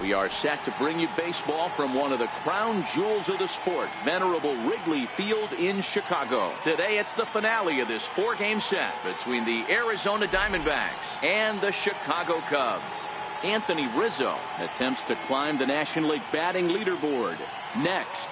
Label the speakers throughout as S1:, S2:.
S1: We are set to bring you baseball from one of the crown jewels of the sport, venerable Wrigley Field in Chicago. Today it's the finale of this 4-game set between the Arizona Diamondbacks and the Chicago Cubs. Anthony Rizzo attempts to climb the National League batting leaderboard. Next.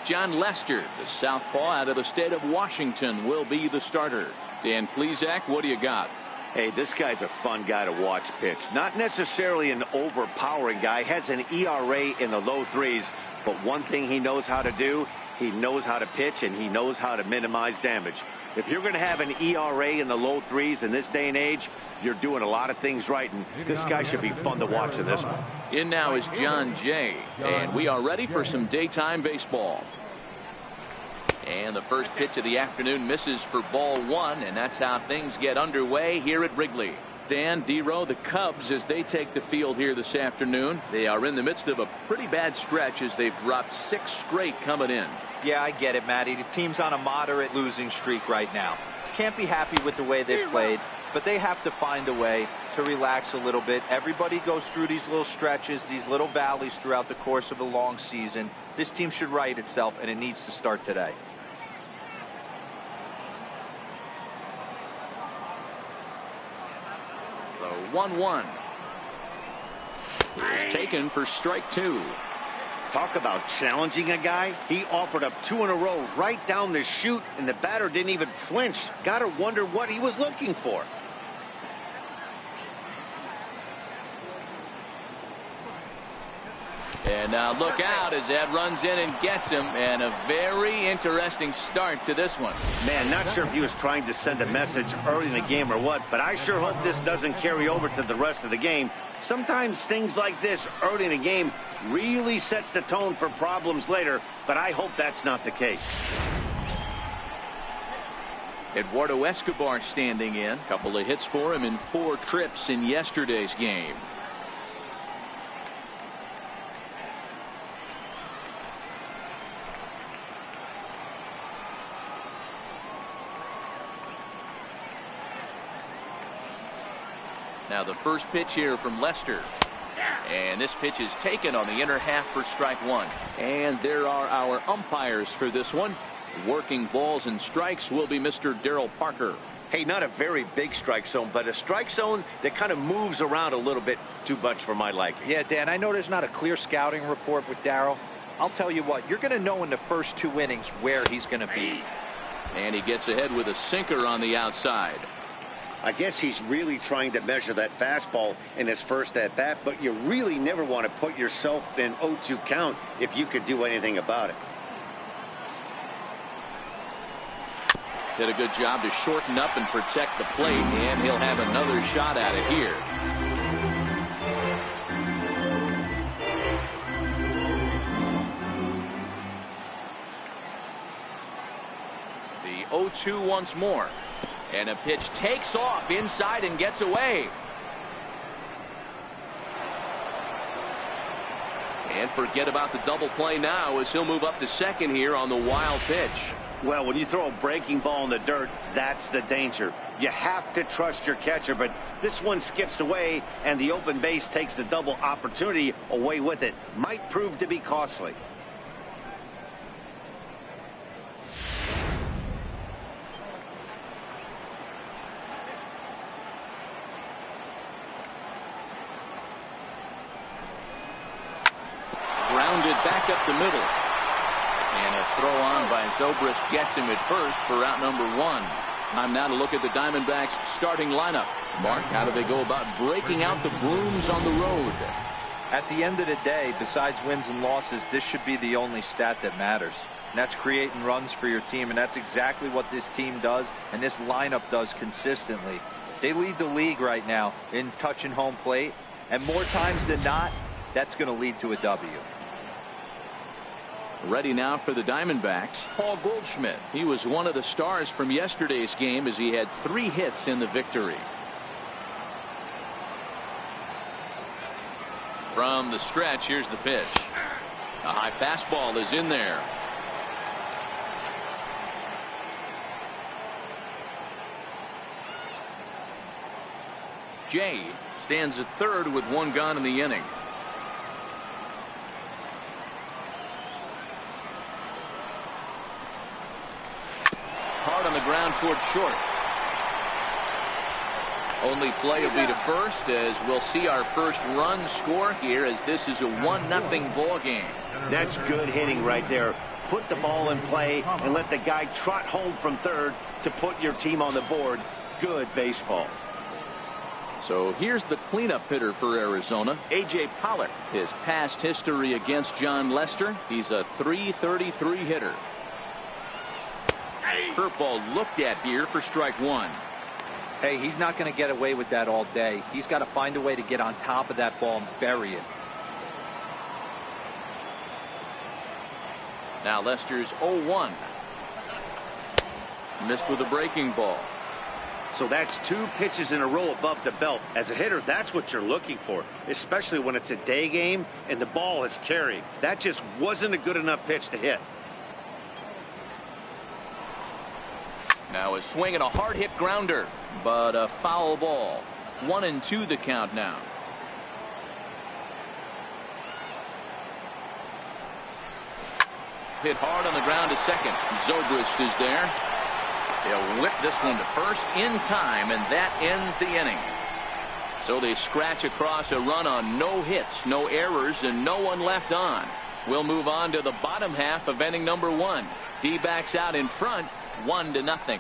S1: John Lester, the southpaw out of the state of Washington, will be the starter. Dan Plesac, what do you got?
S2: Hey, this guy's a fun guy to watch pitch. Not necessarily an overpowering guy. Has an ERA in the low threes. But one thing he knows how to do, he knows how to pitch and he knows how to minimize damage. If you're going to have an ERA in the low threes in this day and age, you're doing a lot of things right. And this guy should be fun to watch in this one.
S1: In now is John Jay. And we are ready for some daytime baseball. And the first pitch of the afternoon misses for ball 1, and that's how things get underway here at Wrigley. Dan, D-Row, the Cubs, as they take the field here this afternoon, they are in the midst of a pretty bad stretch as they've dropped 6 straight coming in.
S3: Yeah, I get it, Matty. The team's on a moderate losing streak right now. Can't be happy with the way they've played, but they have to find a way to relax a little bit. Everybody goes through these little stretches, these little valleys throughout the course of a long season. This team should right itself, and it needs to start today.
S1: The 1-1 is taken for strike 2.
S2: Talk about challenging a guy. He offered up 2 in a row right down the chute, and the batter didn't even flinch. Gotta wonder what he was looking for.
S1: And now look out as that runs in and gets him, and a very interesting start to this one.
S2: Man, not sure if he was trying to send a message early in the game or what, but I sure hope this doesn't carry over to the rest of the game. Sometimes things like this early in the game really sets the tone for problems later, but I hope that's not the case.
S1: Eduardo Escobar standing in. A couple of hits for him in 4 trips in yesterday's game. Now the first pitch here from Lester. And this pitch is taken on the inner half for strike 1. And there are our umpires for this one. Working balls and strikes will be Mr. Darryl Parker.
S2: Hey, not a very big strike zone, but a strike zone that kind of moves around a little bit too much for my liking.
S3: Yeah, Dan, I know there's not a clear scouting report with Darryl. I'll tell you what, you're going to know in the first 2 innings where he's going to be.
S1: And he gets ahead with a sinker on the outside.
S2: I guess he's really trying to measure that fastball in his first at-bat, but you really never want to put yourself in 0-2 count if you could do anything about it.
S1: Did a good job to shorten up and protect the plate, and he'll have another shot at it here. The 0-2 once more. And a pitch takes off inside and gets away. And forget about the double play now as he'll move up to second here on the wild pitch.
S2: Well, when you throw a breaking ball in the dirt, that's the danger. You have to trust your catcher, but this one skips away and the open base takes the double opportunity away with it. Might prove to be costly.
S1: Back up the middle. And a throw on by Zobrist gets him at first for out number 1. Time now to look at the Diamondbacks starting lineup. Mark, how do they go about breaking out the brooms on the road?
S3: At the end of the day, besides wins and losses, this should be the only stat that matters. And that's creating runs for your team, and that's exactly what this team does and this lineup does consistently. They lead the league right now in touching home plate, and more times than not, that's going to lead to a W.
S1: Ready now for the Diamondbacks, Paul Goldschmidt. He was one of the stars from yesterday's game as he had 3 hits in the victory. From the stretch, here's the pitch. A high fastball is in there. Jay stands at third with one gone in the inning. Hard on the ground toward short. Only play will be to first, as we'll see our first run score here, as this is a 1-0 ball game.
S2: That's good hitting right there. Put the ball in play and let the guy trot home from third to put your team on the board. Good baseball.
S1: So here's the cleanup hitter for Arizona, A.J. Pollock. His past history against John Lester, he's a .333 hitter. Curveball looked at here for strike one.
S3: Hey, he's not going to get away with that all day. He's got to find a way to get on top of that ball and bury it.
S1: Now Lester's 0-1. Missed with a breaking ball.
S2: So that's 2 pitches in a row above the belt. As a hitter, that's what you're looking for, especially when it's a day game and the ball is carried. That just wasn't a good enough pitch to hit.
S1: Now a swing and a hard hit grounder, but a foul ball. 1-2 the count now. Hit hard on the ground to second. Zobrist is there. He'll whip this one to first in time, and that ends the inning. So they scratch across a run on no hits, no errors, and no one left on. We'll move on to the bottom half of inning number 1. D-backs out in front, 1-0.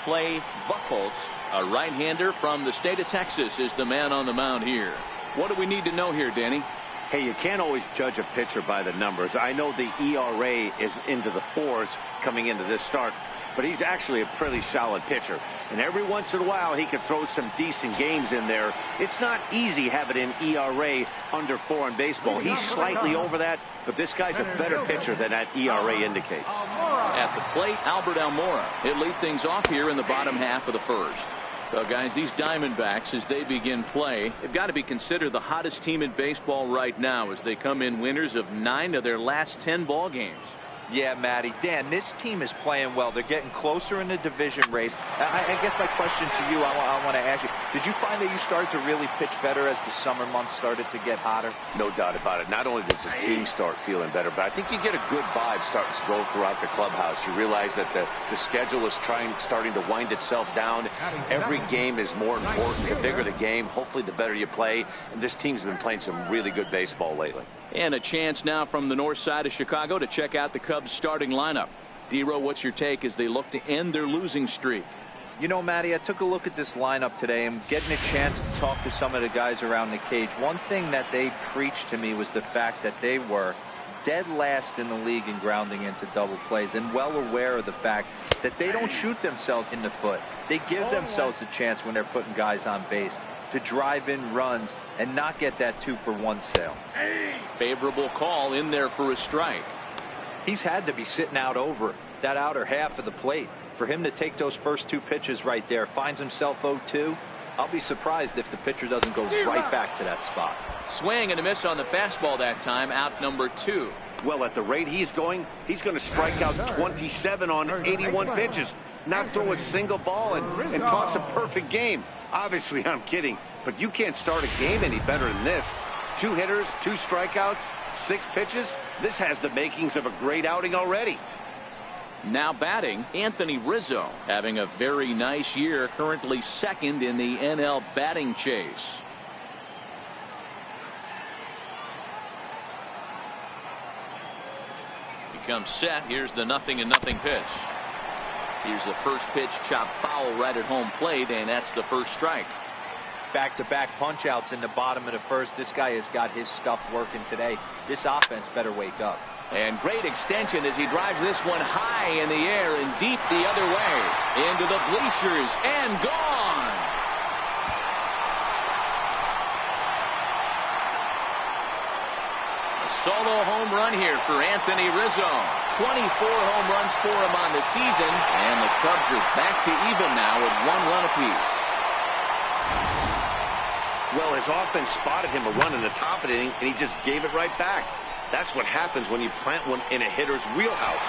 S1: Clay Buchholz, a right-hander from the state of Texas, is the man on the mound here. What do we need to know here, Danny?
S2: Hey, you can't always judge a pitcher by the numbers. I know the ERA is into the 4s coming into this start, but he's actually a pretty solid pitcher. And every once in a while, he can throw some decent games in there. It's not easy having an ERA under 4 in baseball. He's slightly over that, but this guy's a better pitcher than that ERA indicates.
S1: At the plate, Albert Almora. He'll lead things off here in the bottom half of the first. Well, guys, these Diamondbacks, as they begin play, have got to be considered the hottest team in baseball right now, as they come in winners of 9 of their last 10 ball games.
S3: Yeah, Matty. Dan, this team is playing well. They're getting closer in the division race. I guess my question to you, I want to ask you, did you find that you started to really pitch better as the summer months started to get hotter?
S2: No doubt about it. Not only does the team start feeling better, but I think you get a good vibe starting to go throughout the clubhouse. You realize that the schedule is starting to wind itself down. Every game is more important. The bigger the game, hopefully the better you play. And this team's been playing some really good baseball lately.
S1: And a chance now from the north side of Chicago to check out the Cubs starting lineup. D-Row, what's your take as they look to end their losing streak?
S3: You know, Matty, I took a look at this lineup today and getting a chance to talk to some of the guys around the cage. One thing that they preached to me was the fact that they were dead last in the league in grounding into double plays, and well aware of the fact that they don't shoot themselves in the foot. They give themselves a chance when they're putting guys on base to drive in runs and not get that 2-for-1 sale.
S1: Favorable call in there for a strike.
S3: He's had to be sitting out over that outer half of the plate. For him to take those first 2 pitches right there, finds himself 0-2. I'll be surprised if the pitcher doesn't go right back to that spot.
S1: Swing and a miss on the fastball that time, out number 2.
S2: Well, at the rate he's going to strike out 27 on 81 pitches, not throw a single ball and toss a perfect game. Obviously, I'm kidding, but you can't start a game any better than this. 2 hitters, 2 strikeouts, 6 pitches. This has the makings of a great outing already.
S1: Now batting, Anthony Rizzo, having a very nice year, currently second in the NL batting chase. Becomes set. Here's the 0-0 pitch. Here's the first pitch, chopped foul right at home plate, and that's the first strike.
S3: Back-to-back punch-outs in the bottom of the first. This guy has got his stuff working today. This offense better wake up.
S1: And great extension as he drives this one high in the air and deep the other way. Into the bleachers and gone. A solo home run here for Anthony Rizzo. 24 home runs for him on the season, and the Cubs are back to even now with 1 run apiece.
S2: Well, his offense spotted him a run in the top of the inning, and he just gave it right back. That's what happens when you plant one in a hitter's wheelhouse.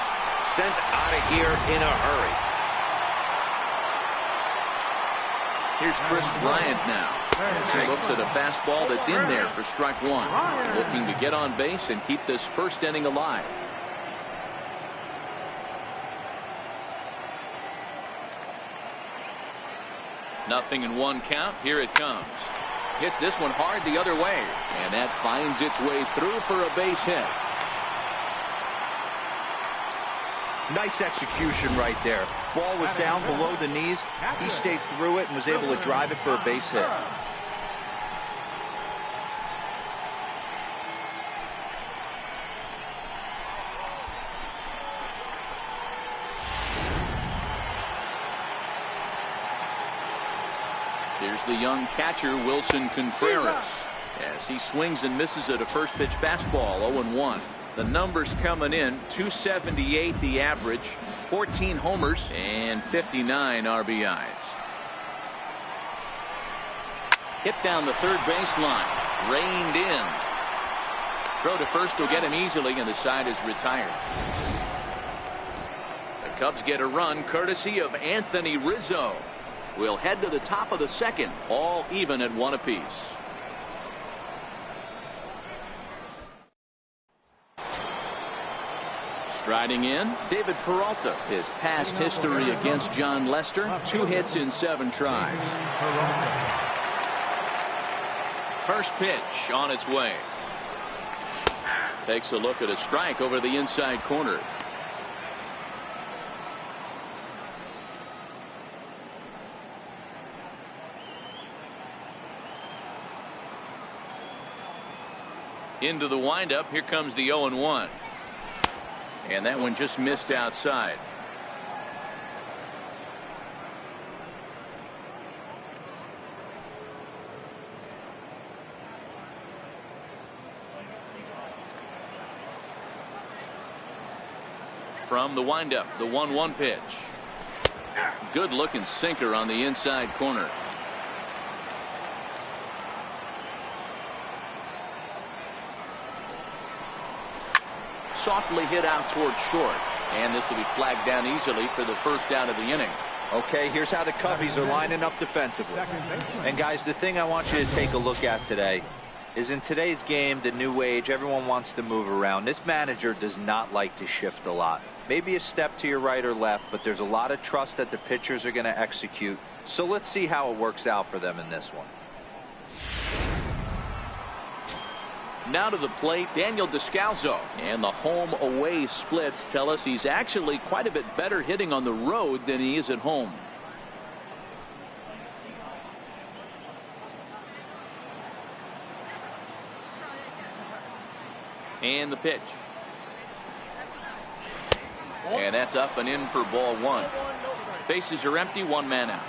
S2: Sent out of here in a hurry.
S1: Here's Chris Bryant now. As he looks at a fastball that's in there for strike one. Looking to get on base and keep this first inning alive. Nothing in one count. Here it comes. Hits this one hard the other way. And that finds its way through for a base hit.
S3: Nice execution right there. Ball was down below the knees. He stayed through it and was able to drive it for a base hit.
S1: Here's the young catcher, Wilson Contreras, as he swings and misses at a first pitch fastball. 0-1. The numbers coming in: 278 the average, 14 homers, and 59 RBIs. Hit down the third baseline, reined in. Throw to first will get him easily, and the side is retired. The Cubs get a run courtesy of Anthony Rizzo. We'll head to the top of the second, all even at 1 apiece. Striding in, David Peralta. His past history against John Lester: 2 hits in 7 tries. First pitch on its way. Takes a look at a strike over the inside corner. Into the windup. Here comes the 0-1. And that one just missed outside. From the windup, the 1-1 pitch. Good looking sinker on the inside corner. Softly hit out towards short, and this will be flagged down easily for the first out of the inning.
S3: Okay, here's how the Cubbies are lining up defensively. And guys, the thing I want you to take a look at today is, in today's game, the new age, everyone wants to move around. This manager does not like to shift a lot. Maybe a step to your right or left, but there's a lot of trust that the pitchers are going to execute. So let's see how it works out for them in this one.
S1: Now to the plate, Daniel Descalso. And the home-away splits tell us he's actually quite a bit better hitting on the road than he is at home. And the pitch. And that's up and in for ball 1. Bases are empty, 1 man out.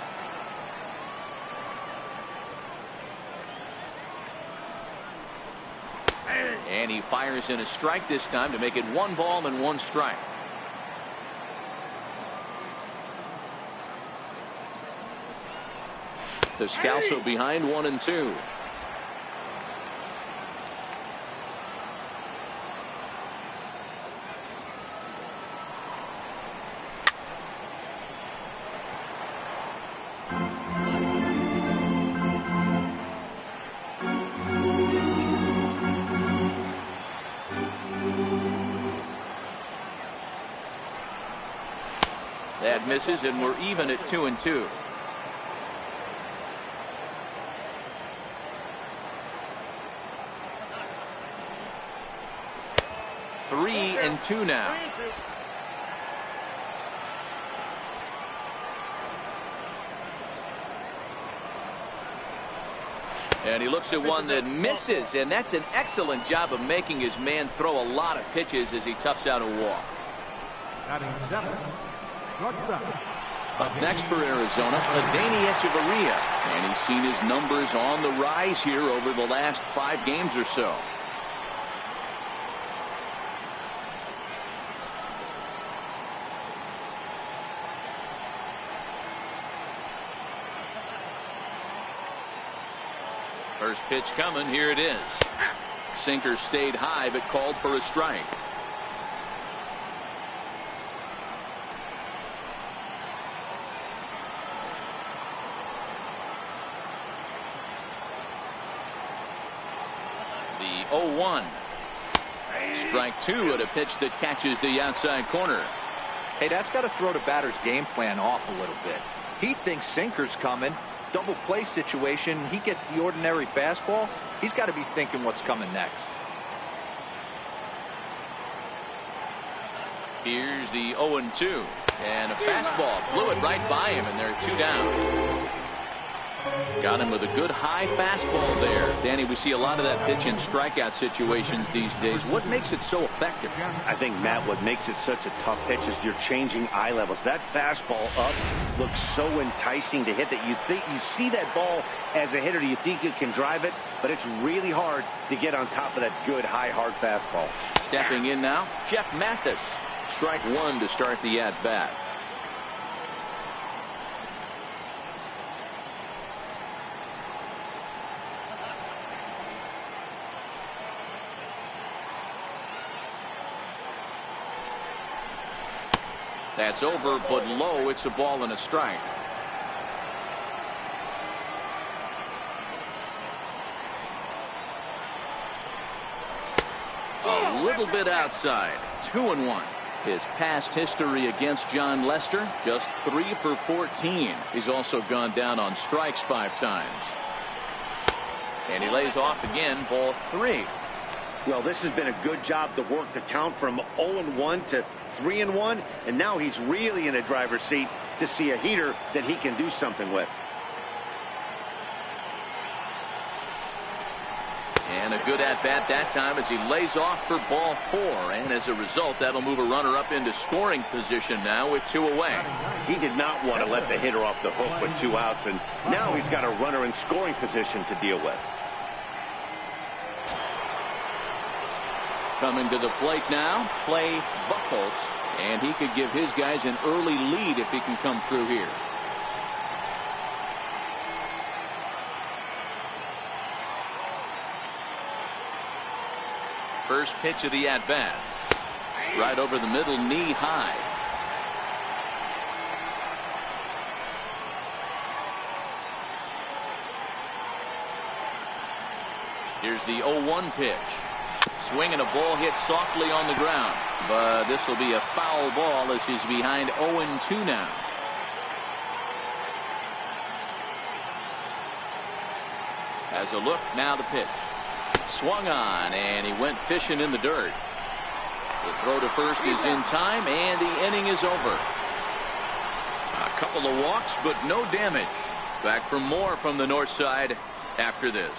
S1: And he fires in a strike this time to make it 1 ball and 1 strike. Descalso behind 1-2. That misses, and we're even at 2-2. Three and 2 now. And he looks at one that misses, and that's an excellent job of making his man throw a lot of pitches as he toughs out a walk. Up next for Arizona, Adeiny Echeverria, and he's seen his numbers on the rise here over the last 5 games or so. First pitch coming. Here it is. Sinker stayed high but called for a strike. The 0-1. Strike two at a pitch that catches the outside corner.
S3: Hey, that's got to throw the batter's game plan off a little bit. He thinks sinker's coming. Double play situation. He gets the ordinary fastball. He's got to be thinking what's coming next.
S1: Here's the 0-2. And a fastball blew it right by him, and they're two down. Got him with a good high fastball there. Danny, we see a lot of that pitch in strikeout situations these days. What makes it so effective?
S2: I think, Matt, what makes it such a tough pitch is you're changing eye levels. That fastball up looks so enticing to hit that you see that ball as a hitter. You think you can drive it, but it's really hard to get on top of that good high hard fastball.
S1: Stepping in now, Jeff Mathis. Strike one to start the at-bat. That's over, but low. It's a ball and a strike. A little bit outside. 2-1. His past history against John Lester, just 3 for 14. He's also gone down on strikes 5 times. And he lays off again, ball 3.
S2: Well, this has been a good job to work the count from 0-1 to 3-1, and now he's really in the driver's seat to see a heater that he can do something with.
S1: And a good at-bat that time as he lays off for ball 4. And as a result, that'll move a runner up into scoring position now with 2 away.
S2: He did not want to let the hitter off the hook with 2 outs, and now he's got a runner in scoring position to deal with.
S1: Coming to the plate now, Clay Buchholz. And he could give his guys an early lead if he can come through here. First pitch of the at-bat. Right over the middle, knee high. Here's the 0-1 pitch. Swing and a ball hit softly on the ground. But this will be a foul ball as he's behind 0-2 now. As a look, now the pitch. Swung on, and he went fishing in the dirt. The throw to first is in time, and the inning is over. A couple of walks, but no damage. Back for more from the north side after this.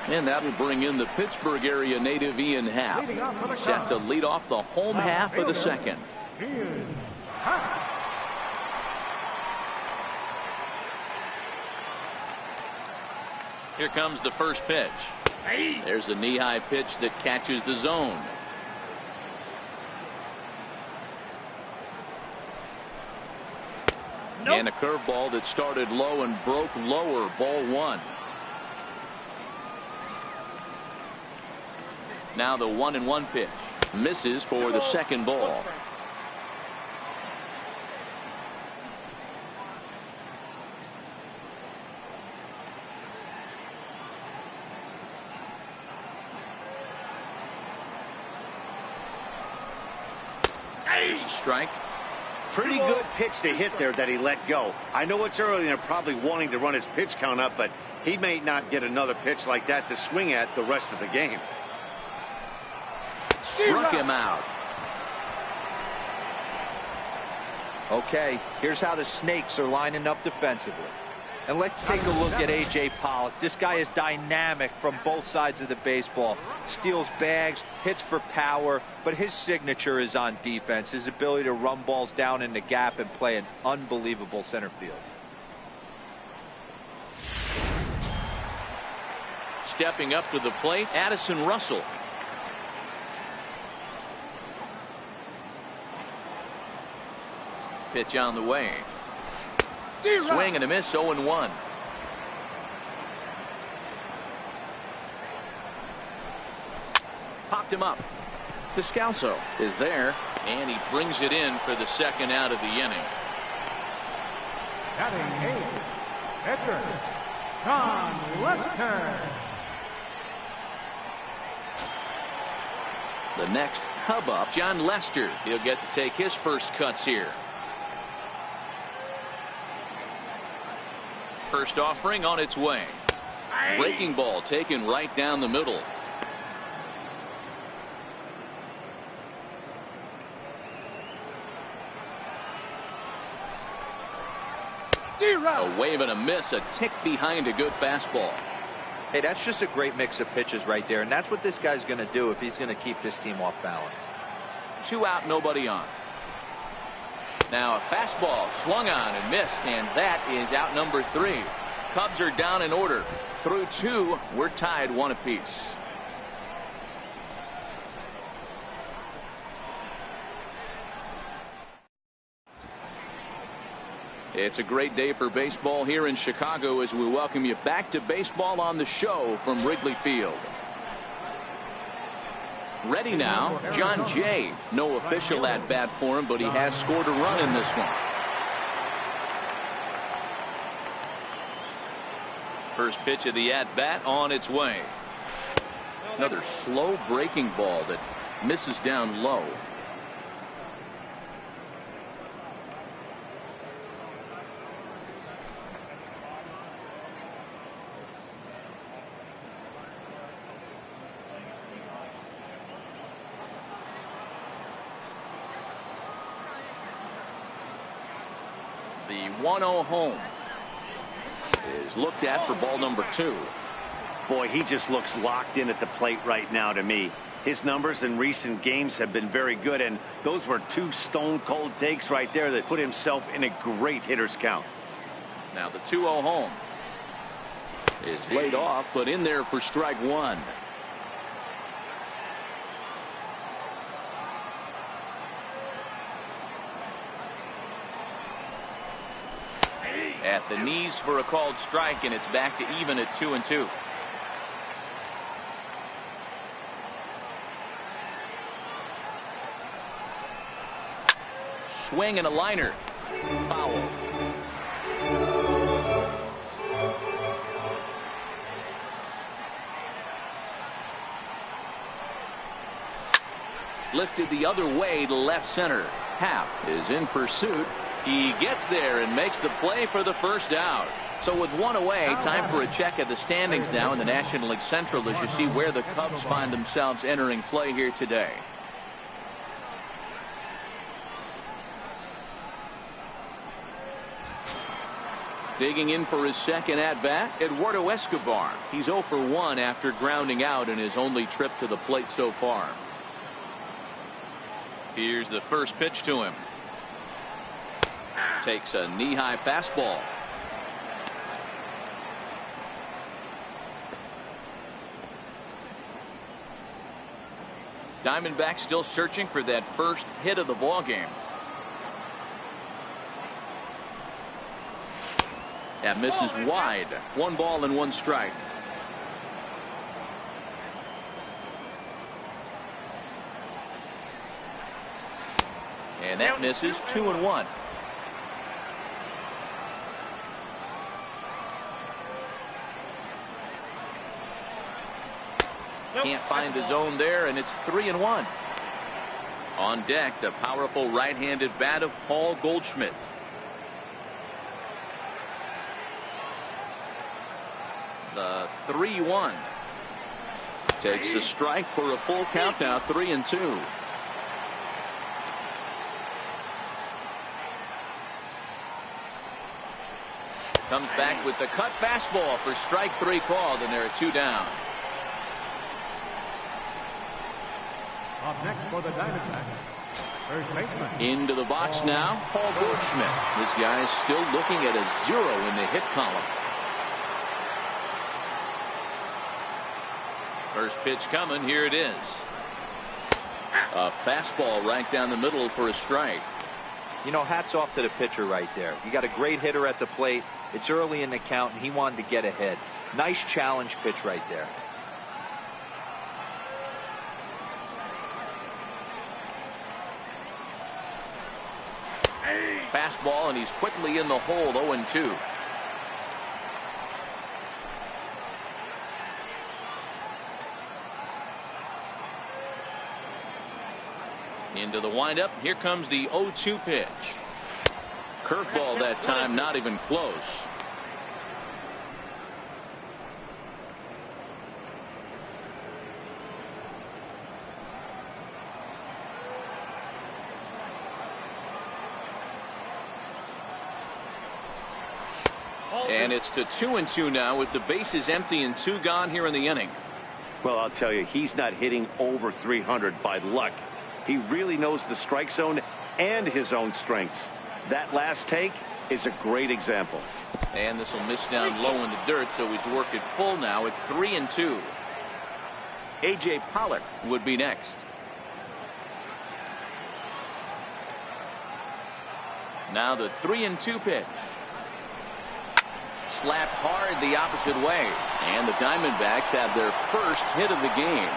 S1: And that will bring in the Pittsburgh area native Ian Happ, set to lead off the home half of the second. Here comes the first pitch. There's a knee-high pitch that catches the zone. And a curveball that started low and broke lower, ball 1. Now the 1-1 pitch. Misses for the second ball. There's a strike.
S2: Pretty good pitch to hit there that he let go. I know it's early and they're probably wanting to run his pitch count up, but he may not get another pitch like that to swing at the rest of the game.
S1: Struck him out.
S3: Okay, here's how the Snakes are lining up defensively. And let's take a look at A.J. Pollock. This guy is dynamic from both sides of the baseball. Steals bags, hits for power, but his signature is on defense. His ability to run balls down in the gap and play an unbelievable center field.
S1: Stepping up to the plate, Addison Russell. Pitch on the way. Swing and a miss, 0-1. Popped him up. Descalso is there, And he brings it in for the second out of the inning.
S4: Batting eighth, pitcher, John Lester.
S1: The next hub up, John Lester. He'll get to take his first cuts here. First offering on its way. Breaking ball taken right down the middle. A wave and a miss, a tick behind a good fastball.
S3: Hey, that's just a great mix of pitches right there, and that's what this guy's going to do if he's going to keep this team off balance.
S1: 2 out, nobody on. Now a fastball swung on and missed, and that is out number 3. Cubs are down in order. Through 2, we're tied 1 apiece. It's a great day for baseball here in Chicago as we welcome you back to Baseball on the Show from Wrigley Field. Ready now, John Jay. No official at bat for him, but he has scored a run in this one. First pitch of the at bat on its way. Another slow breaking ball that misses down low. The 1-0 home is looked at for ball number 2.
S2: Boy, he just looks locked in at the plate right now to me. His numbers in recent games have been very good, and those were 2 stone-cold takes right there that put himself in a great hitter's count.
S1: Now the 2-0 home is laid off, but in there for strike 1. At the knees for a called strike, and it's back to even at 2-2. Swing and a liner. Foul. Lifted the other way to left center. Happ is in pursuit. He gets there and makes the play for the first out. So with 1 away, time for a check at the standings now in the National League Central as you see where the Cubs find themselves entering play here today. Digging in for his second at-bat, Eduardo Escobar. He's 0 for 1 after grounding out in his only trip to the plate so far. Here's the first pitch to him. Takes a knee-high fastball. Diamondbacks still searching for that first hit of the ball game. That misses wide. 1 ball and 1 strike. And that misses 2-1. Can't find the zone there, and it's 3-1. On deck, the powerful right-handed bat of Paul Goldschmidt. The 3-1. Takes a strike for a full count now, 3-2. Comes back with the cut fastball for strike 3 called, and there are 2 down.
S4: Up next for the Diamondbacks, first baseman.
S1: Into the box now, Paul Goldschmidt. This guy is still looking at a 0 in the hit column. First pitch coming, here it is. A fastball right down the middle for a strike.
S3: You know, hats off to the pitcher right there. You got a great hitter at the plate. It's early in the count, and he wanted to get ahead. Nice challenge pitch right there.
S1: fastball, and he's quickly in the hole. 0-2. Into the windup. Here comes the 0-2 pitch. Curveball that time, not even close. And it's to 2-2 now with the bases empty and 2 gone here in the inning.
S2: Well, I'll tell you, he's not hitting over 300 by luck. He really knows the strike zone and his own strengths. That last take is a great example.
S1: And this will miss down low in the dirt, so he's worked it full now at 3-2. A.J. Pollock would be next. Now the 3-2 pitch. Slapped hard the opposite way. And the Diamondbacks have their first hit of the game.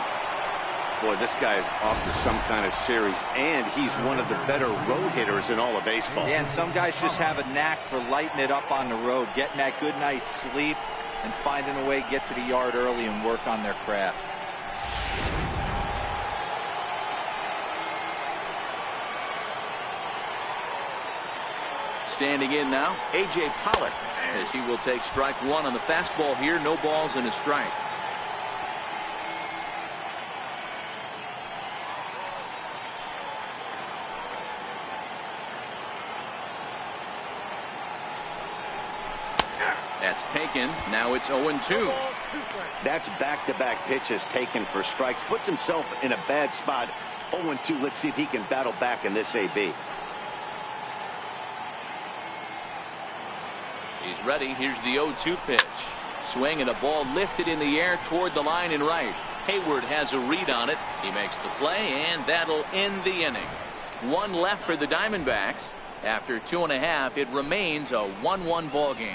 S2: Boy, this guy is off to some kind of series, and he's one of the better road hitters in all of baseball.
S3: Yeah, and some guys just have a knack for lighting it up on the road, getting that good night's sleep, and finding a way to get to the yard early and work on their craft.
S1: Standing in now, A.J. Pollock, as he will take strike one on the fastball here. No balls and a strike. That's taken. Now it's 0-2.
S2: That's back-to-back pitches taken for strikes. Puts himself in a bad spot. 0-2. Let's see if he can battle back in this AB.
S1: He's ready. Here's the 0-2 pitch. Swing and a ball lifted in the air toward the line and right. Hayward has a read on it. He makes the play, and that'll end the inning. 1 left for the Diamondbacks. After 2.5, it remains a 1-1 ball game.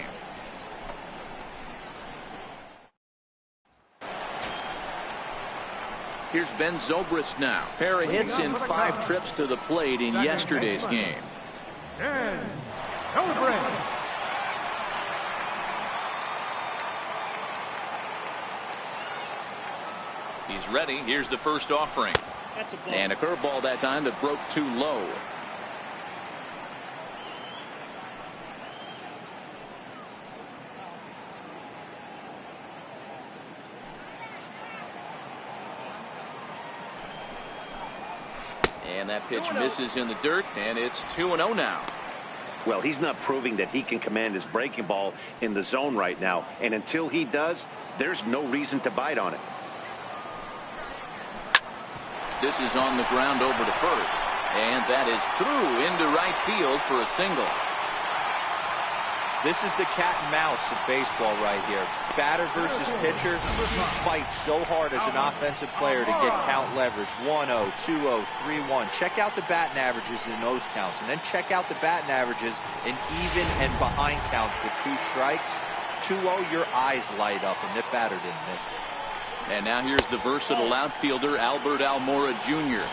S1: Here's Ben Zobrist now. Pair of hits in 5 trips to the plate in yesterday's game.
S4: And celebrate.
S1: He's ready. Here's the first offering. And a curveball that time that broke too low. And that pitch misses in the dirt, and it's 2-0 now.
S2: Well, he's not proving that he can command his breaking ball in the zone right now. And until he does, there's no reason to bite on it.
S1: This is on the ground over to first. And that is through into right field for a single.
S3: This is the cat and mouse of baseball right here. Batter versus pitcher. You fight so hard as an offensive player to get count leverage. 1-0, 2-0, 3-1. Check out the batting averages in those counts. And then check out the batting averages in even and behind counts with 2 strikes. 2-0, your eyes light up, and the batter didn't miss it.
S1: And now here's the versatile outfielder, Albert Almora Jr.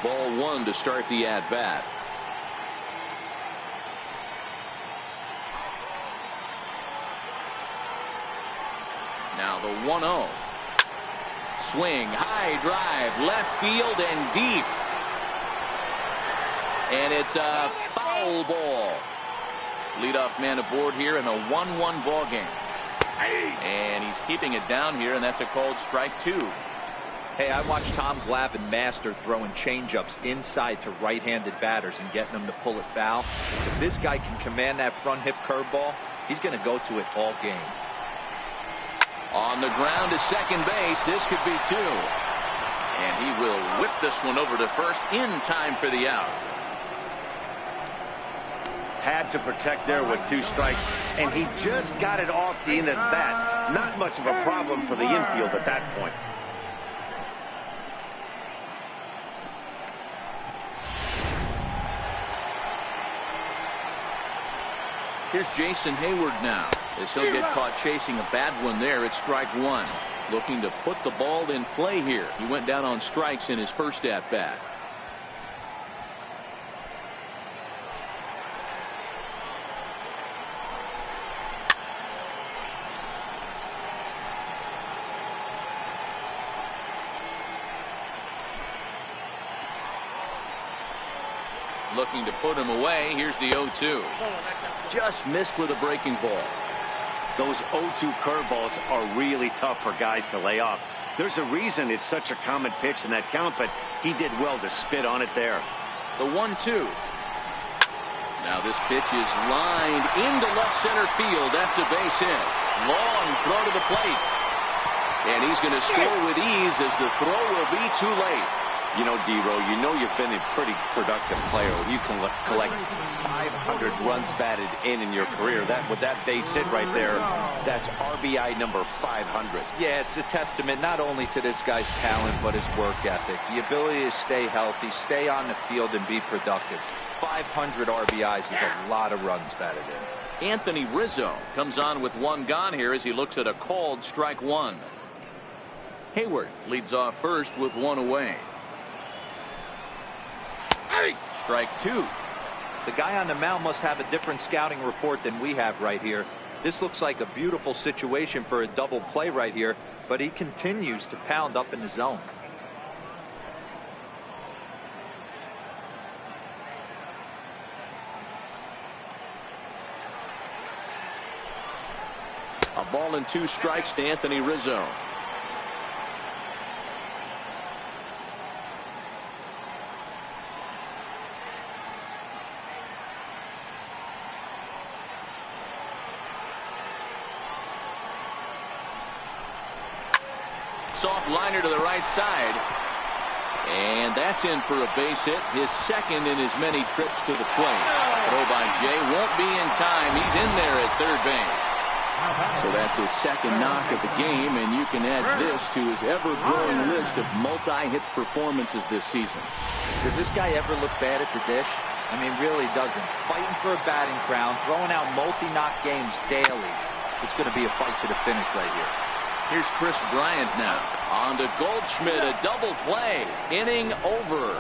S1: Ball 1 to start the at-bat. Now the 1-0. Swing, high drive, left field and deep. And it's a foul ball. Leadoff man aboard here in a 1-1 ball game. And he's keeping it down here, and that's a called strike 2.
S3: Hey, I watched Tom Glavine master throwing changeups inside to right-handed batters and getting them to pull it foul. If this guy can command that front hip curveball, he's going to go to it all game.
S1: On the ground to second base. This could be 2. And he will whip this one over to first in time for the out.
S2: Had to protect there with 2 strikes, and he just got it off the end of the bat. Not much of a problem for the infield at that point.
S1: Here's Jason Hayward now, as he'll get caught chasing a bad one there at strike 1. Looking to put the ball in play here. He went down on strikes in his first at bat. Looking to put him away. Here's the 0-2. Just missed with a breaking ball.
S2: Those 0-2 curveballs are really tough for guys to lay off. There's a reason it's such a common pitch in that count, but he did well to spit on it there.
S1: The 1-2. Now this pitch is lined into left center field. That's a base hit. Long throw to the plate. And he's going to score with ease as the throw will be too late.
S2: You know, D-Row, you know you've been a pretty productive player. You can collect 500 runs batted in your career. With that base hit right there, that's RBI number 500.
S3: Yeah, it's a testament not only to this guy's talent, but his work ethic. The ability to stay healthy, stay on the field, and be productive. 500 RBIs is a lot of runs batted in.
S1: Anthony Rizzo comes on with one gone here as he looks at a called strike one. Hayward leads off first with one away. Strike two.
S3: The guy on the mound must have a different scouting report than we have right here. This looks like a beautiful situation for a double play right here, but he continues to pound up in the zone.
S1: A ball and 2 strikes to Anthony Rizzo. Soft liner to the right side. And that's in for a base hit, his second in as many trips to the plate. Throw by Jay won't be in time. He's in there at third base. So that's his second knock of the game, and you can add this to his ever-growing list of multi-hit performances this season.
S3: Does this guy ever look bad at the dish? I mean, really doesn't. Fighting for a batting crown, throwing out multi-knock games daily. It's going to be a fight to the finish right here.
S1: Here's Chris Bryant now. On to Goldschmidt, a double play. Inning over.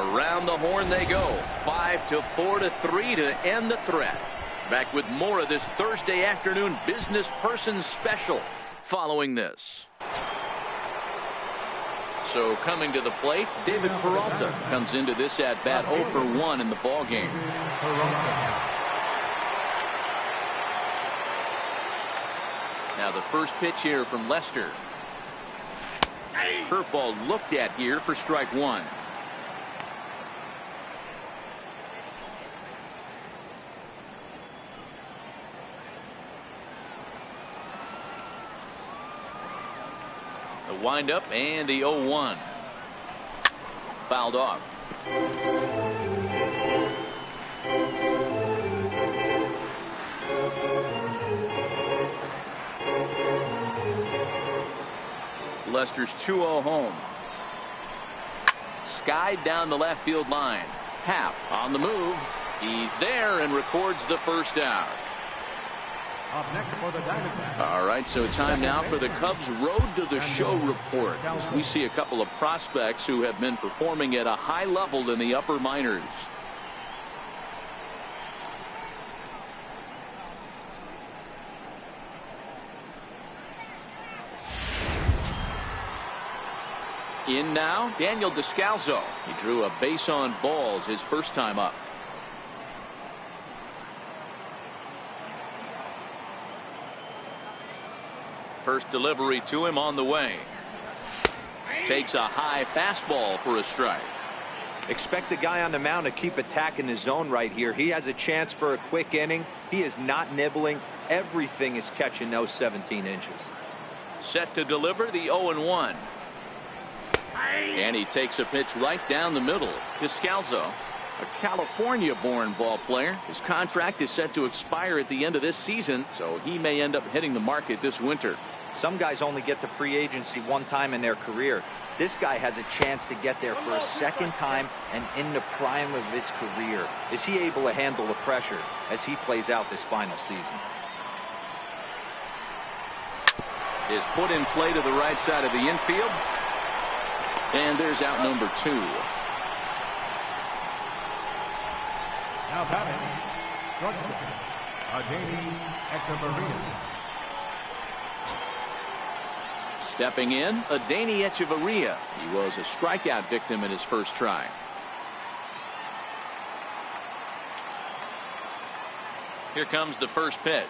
S1: Around the horn they go. 5-4-3 to end the threat. Back with more of this Thursday afternoon business person special following this. So coming to the plate, David Peralta comes into this at bat 0 for 1 in the ball game. Now the first pitch here from Lester. Curveball looked at here for strike one. The windup and the 0-1. Fouled off. Lester's 2-0 home. Skied down the left field line. Happ on the move. He's there and records the first out.
S4: Up next for the Diamondbacks.
S1: All right, so time now for the Cubs Road to the Show report, as we see a couple of prospects who have been performing at a high level in the upper minors. In now, Daniel Descalso. He drew a base on balls his first time up. First delivery to him on the way. Takes a high fastball for a strike.
S3: Expect the guy on the mound to keep attacking the zone right here. He has a chance for a quick inning. He is not nibbling. Everything is catching those 17 inches.
S1: Set to deliver the 0-1. And he takes a pitch right down the middle. Descalso, a California-born ball player. His contract is set to expire at the end of this season, so he may end up hitting the market this winter.
S3: Some guys only get to free agency one time in their career. This guy has a chance to get there for a second time and in the prime of his career. Is he able to handle the pressure as he plays out this final season?
S1: Is put in play to the right side of the infield. And there's out number 2.
S4: Now batting, shortstop, Echeverria.
S1: Stepping in, Adeiny Echeverria. He was a strikeout victim in his first try. Here comes the first pitch.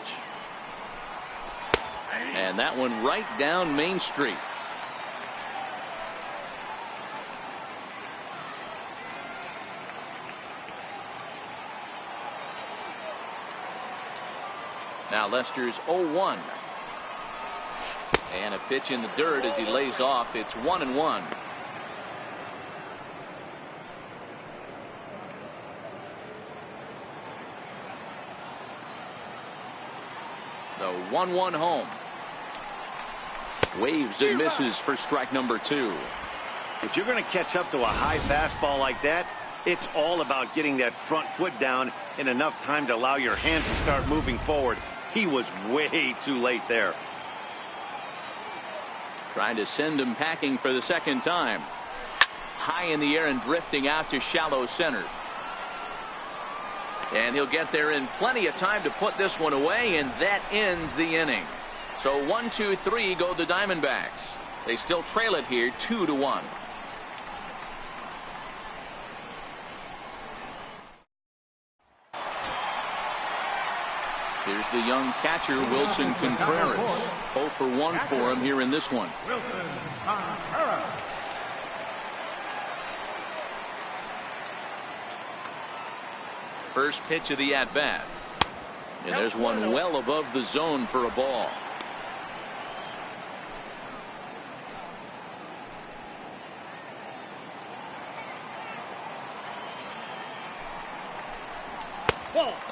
S1: And that one right down Main Street. Now Lester's 0-1. And a pitch in the dirt as he lays off. It's 1-1. The 1-1 home. Waves and misses for strike number 2.
S2: If you're going to catch up to a high fastball like that, it's all about getting that front foot down in enough time to allow your hands to start moving forward. He was way too late there.
S1: Trying to send him packing for the second time. High in the air and drifting out to shallow center. And he'll get there in plenty of time to put this one away, and that ends the inning. So 1-2-3 go the Diamondbacks. They still trail it here 2-1. Here's the young catcher, Wilson Contreras. 0 for 1 for him here in this one.
S4: Wilson Contreras.
S1: First pitch of the at-bat. And there's one well above the zone for a ball.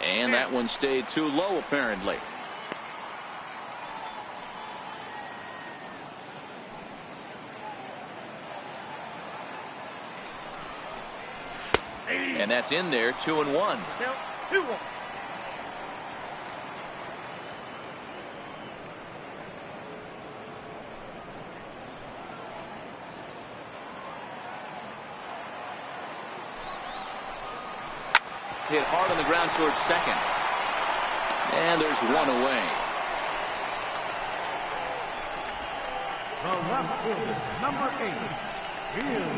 S1: And that one stayed too low, apparently. And that's in there, 2-1.
S4: 2-1.
S1: Hit hard on the ground towards second. And there's one away.
S4: The left fielder, number 8, Ian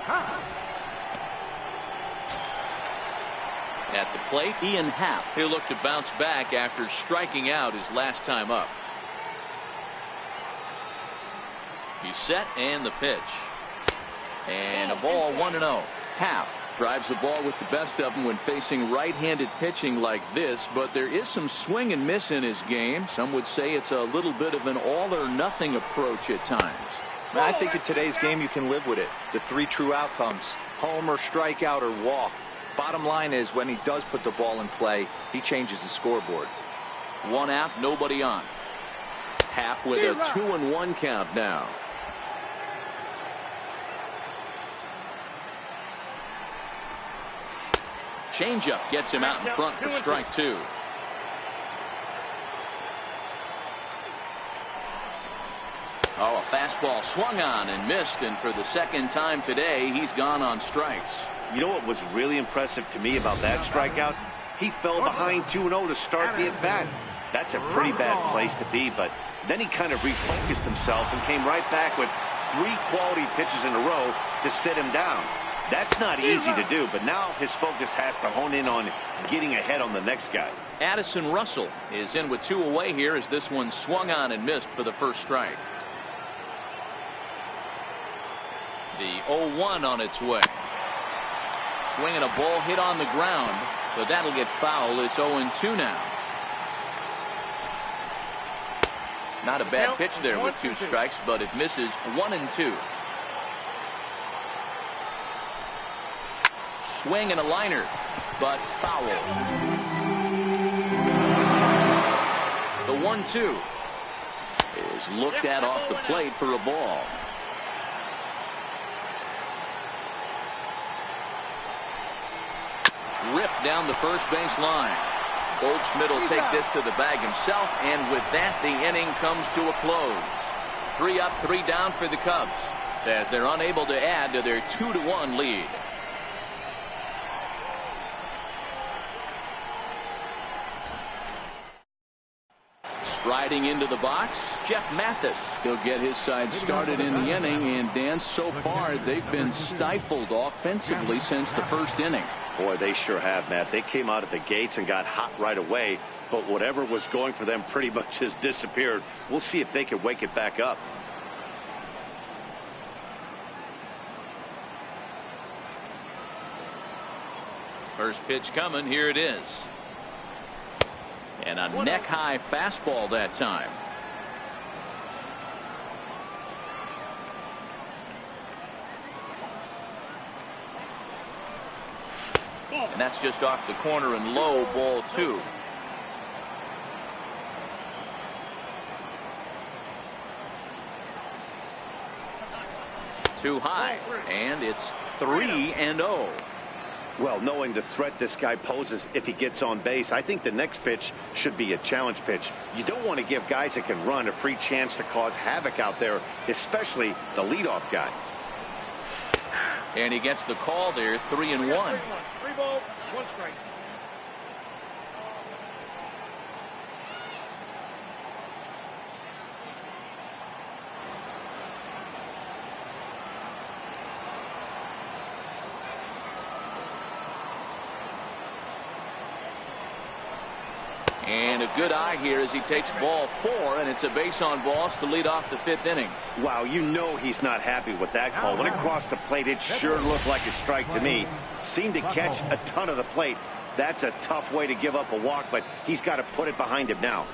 S4: Happ.
S1: At the plate, Ian Happ. He'll look to bounce back after striking out his last time up. He's set, and the pitch. And a ball, 1-0. Happ drives the ball with the best of them when facing right-handed pitching like this, but there is some swing and miss in his game. Some would say it's a little bit of an all-or-nothing approach at times.
S3: I think in today's game you can live with it. The 3 true outcomes: homer, strikeout, or walk. Bottom line is, when he does put the ball in play, he changes the scoreboard.
S1: 1 out, nobody on. Happ with a 2-1 count now. Changeup gets him out in front for strike 2. Oh, a fastball swung on and missed, and for the second time today, he's gone on strikes.
S2: You know what was really impressive to me about that strikeout? He fell behind 2-0 to start the at-bat. That's a pretty bad place to be, but then he kind of refocused himself and came right back with 3 quality pitches in a row to sit him down. That's not easy to do, but now his focus has to hone in on getting ahead on the next guy.
S1: Addison Russell is in with 2 away here as this one swung on and missed for the first strike. The 0-1 on its way. Swinging a ball hit on the ground, but that'll get foul. It's 0-2 now. Not a bad pitch there with 2 strikes, but it misses. 1-2. Swing and a liner, but foul. The 1-2 is looked at off the plate for a ball. Ripped down the first base line. Goldschmidt will take this to the bag himself, and with that, the inning comes to a close. 3 up, 3 down for the Cubs, as they're unable to add to their 2-1 lead. Striding into the box, Jeff Mathis. He'll get his side started in the inning, and Dan, so far they've been stifled offensively since the first inning.
S2: Boy, they sure have, Matt. They came out of the gates and got hot right away, but whatever was going for them pretty much has disappeared. We'll see if they can wake it back up.
S1: First pitch coming. Here it is. And a neck-high fastball that time. And that's just off the corner and low, ball 2. Too high, and it's 3-0.
S2: Well, knowing the threat this guy poses if he gets on base, I think the next pitch should be a challenge pitch. You don't want to give guys that can run a free chance to cause havoc out there, especially the leadoff guy.
S1: And he gets the call there, 3-1.
S5: 3 balls, 1 strike.
S1: And a good eye here as he takes ball 4, and it's a base on balls to lead off the 5th inning.
S2: Wow, you know he's not happy with that call. When it crossed the plate, it sure looked like a strike to me. Seemed to catch a ton of the plate. That's a tough way to give up a walk, but he's got to put it behind him now.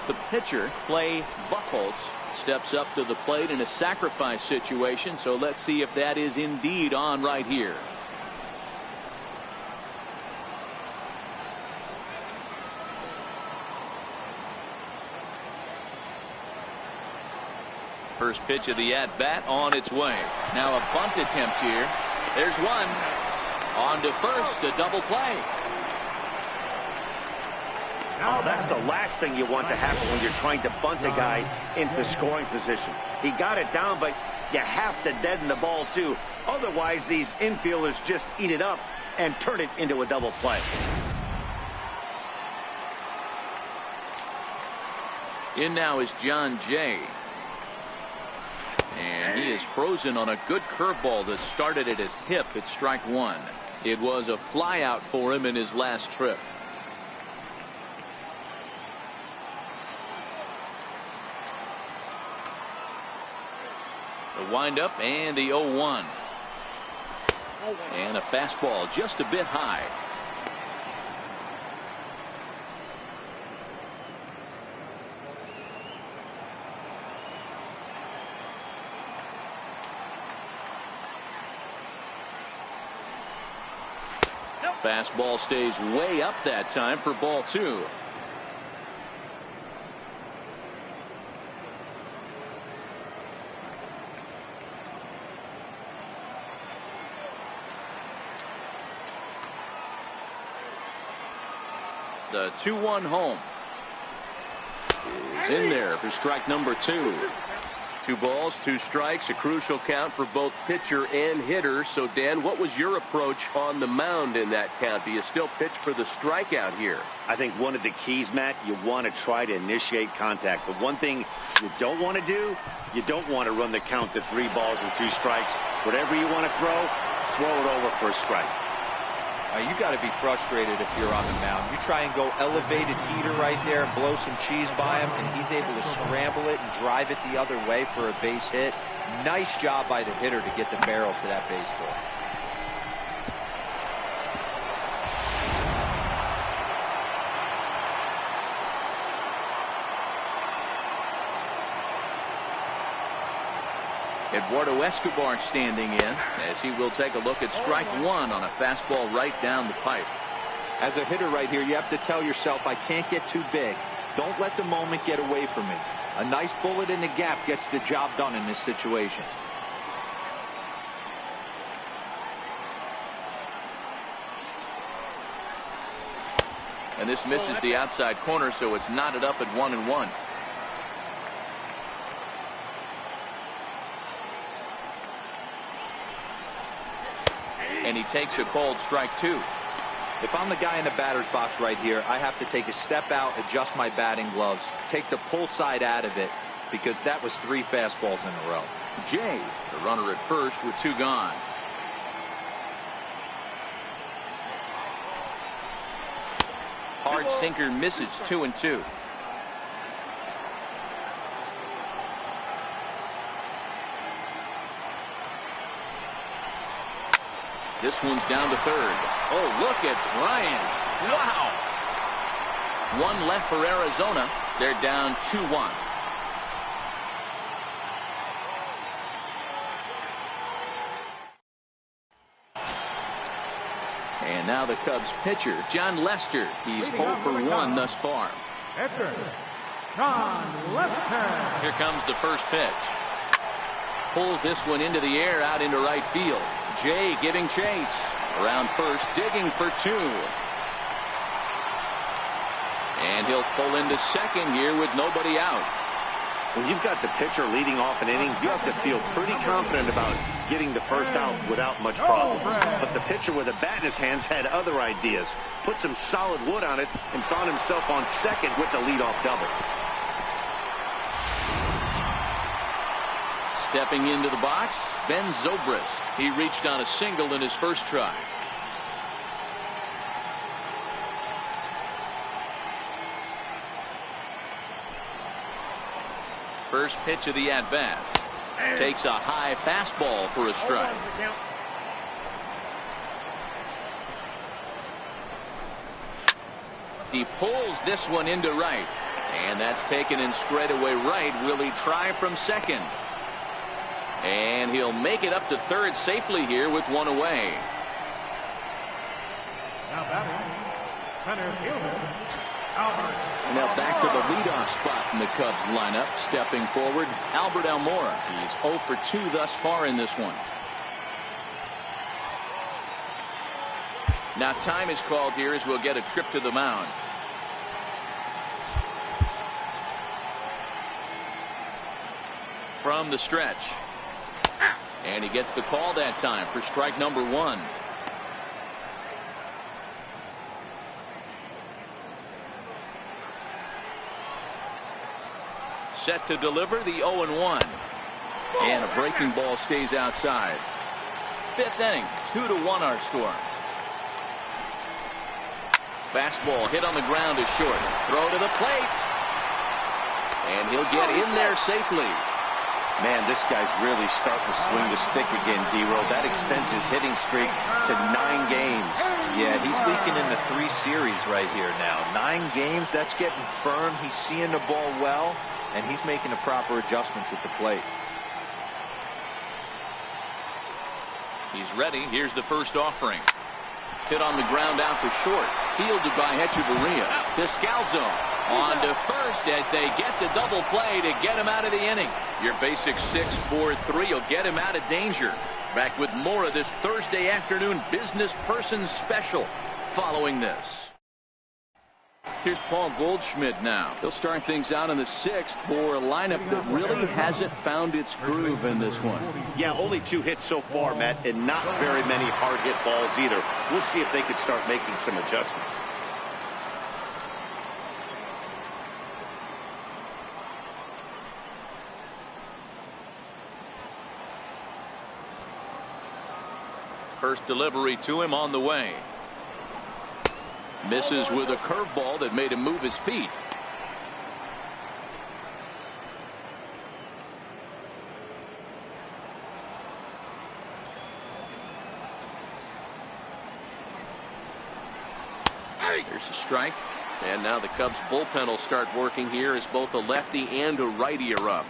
S1: The pitcher, Clay Buchholz, steps up to the plate in a sacrifice situation, so let's see if that is indeed on right here. First pitch of the at-bat on its way. Now a bunt attempt here. There's one. On to first, a double play.
S2: Oh, that's the last thing you want to happen when you're trying to bunt a guy into scoring position. He got it down, but you have to deaden the ball too. Otherwise, these infielders just eat it up and turn it into a double play.
S1: In now is John Jay. And he is frozen on a good curveball that started at his hip at strike 1. It was a flyout for him in his last trip. The windup and the 0-1. And a fastball just a bit high. Fastball stays way up that time for ball 2. The 2-1 home is in there for strike number 2. 2 balls, 2 strikes, a crucial count for both pitcher and hitter. So, Dan, what was your approach on the mound in that count? Do you still pitch for the strikeout here?
S2: I think one of the keys, Matt, you want to try to initiate contact. The one thing you don't want to do, you don't want to run the count to 3 balls and 2 strikes. Whatever you want to throw it over for a strike.
S3: You got to be frustrated if you're on the mound. You try and go elevated heater right there and blow some cheese by him, and he's able to scramble it and drive it the other way for a base hit. Nice job by the hitter to get the barrel to that baseball.
S1: Eduardo Escobar standing in as he will take a look at strike 1 on a fastball right down the pipe.
S3: As a hitter right here, you have to tell yourself, I can't get too big. Don't let the moment get away from me. A nice bullet in the gap gets the job done in this situation.
S1: And this misses the outside corner, so it's knotted up at 1-1. And And he takes a called strike 2.
S3: If I'm the guy in the batter's box right here, I have to take a step out, adjust my batting gloves, take the pull side out of it, because that was 3 fastballs in a row.
S1: Jay, the runner at first with 2 gone. Hard sinker misses, 2-2. This one's down to third. Oh, look at Bryant. Wow. 1 left for Arizona. They're down 2-1. And now the Cubs pitcher, John Lester. He's 0 for 1 thus far.
S4: John Lester.
S1: Here comes the first pitch. Pulls this one into the air out into right field. Jay giving chase. Around first, digging for 2. And he'll pull into second here with nobody out.
S2: When you've got the pitcher leading off an inning, you have to feel pretty confident about getting the first out without much problems. But the pitcher with a bat in his hands had other ideas. Put some solid wood on it and found himself on second with the leadoff double.
S1: Stepping into the box, Ben Zobrist. He reached on a single in his first try. First pitch of the at-bat. Takes a high fastball for a strike. He pulls this one into right. And that's taken in straightaway right. Will he try from second? And he'll make it up to third safely here with 1 away.
S4: Now batting, center fielder, Albert.
S1: Now back to the leadoff spot in the Cubs lineup. Stepping forward, Albert Almora. He's 0 for 2 thus far in this one. Now time is called here as we'll get a trip to the mound. From the stretch. And he gets the call that time for strike number 1. Set to deliver the 0-1. And a breaking ball stays outside. 5th inning, 2-1 our score. Fastball hit on the ground is short. Throw to the plate. And he'll get in there safely.
S2: Man, this guy's really starting to swing the stick again, D-Roll. That extends his hitting streak to 9 games.
S3: Yeah, he's leaking into 3 series right here now. 9 games, that's getting firm. He's seeing the ball well, and he's making the proper adjustments at the plate.
S1: He's ready. Here's the first offering. Hit on the ground out for short. Fielded by Hechavarria. Descalzo on to first as they get the double play to get him out of the inning. Your basic 6-4-3 will get him out of danger. Back with more of this Thursday afternoon business person special following this. Here's Paul Goldschmidt now. He'll start things out in the 6th for a lineup that really hasn't found its groove in this one.
S2: Yeah, only 2 hits so far, Matt, and not very many hard hit balls either. We'll see if they can start making some adjustments.
S1: First delivery to him on the way. Misses with a curveball that made him move his feet. Here's a strike. And now the Cubs bullpen will start working here as both a lefty and a righty are up.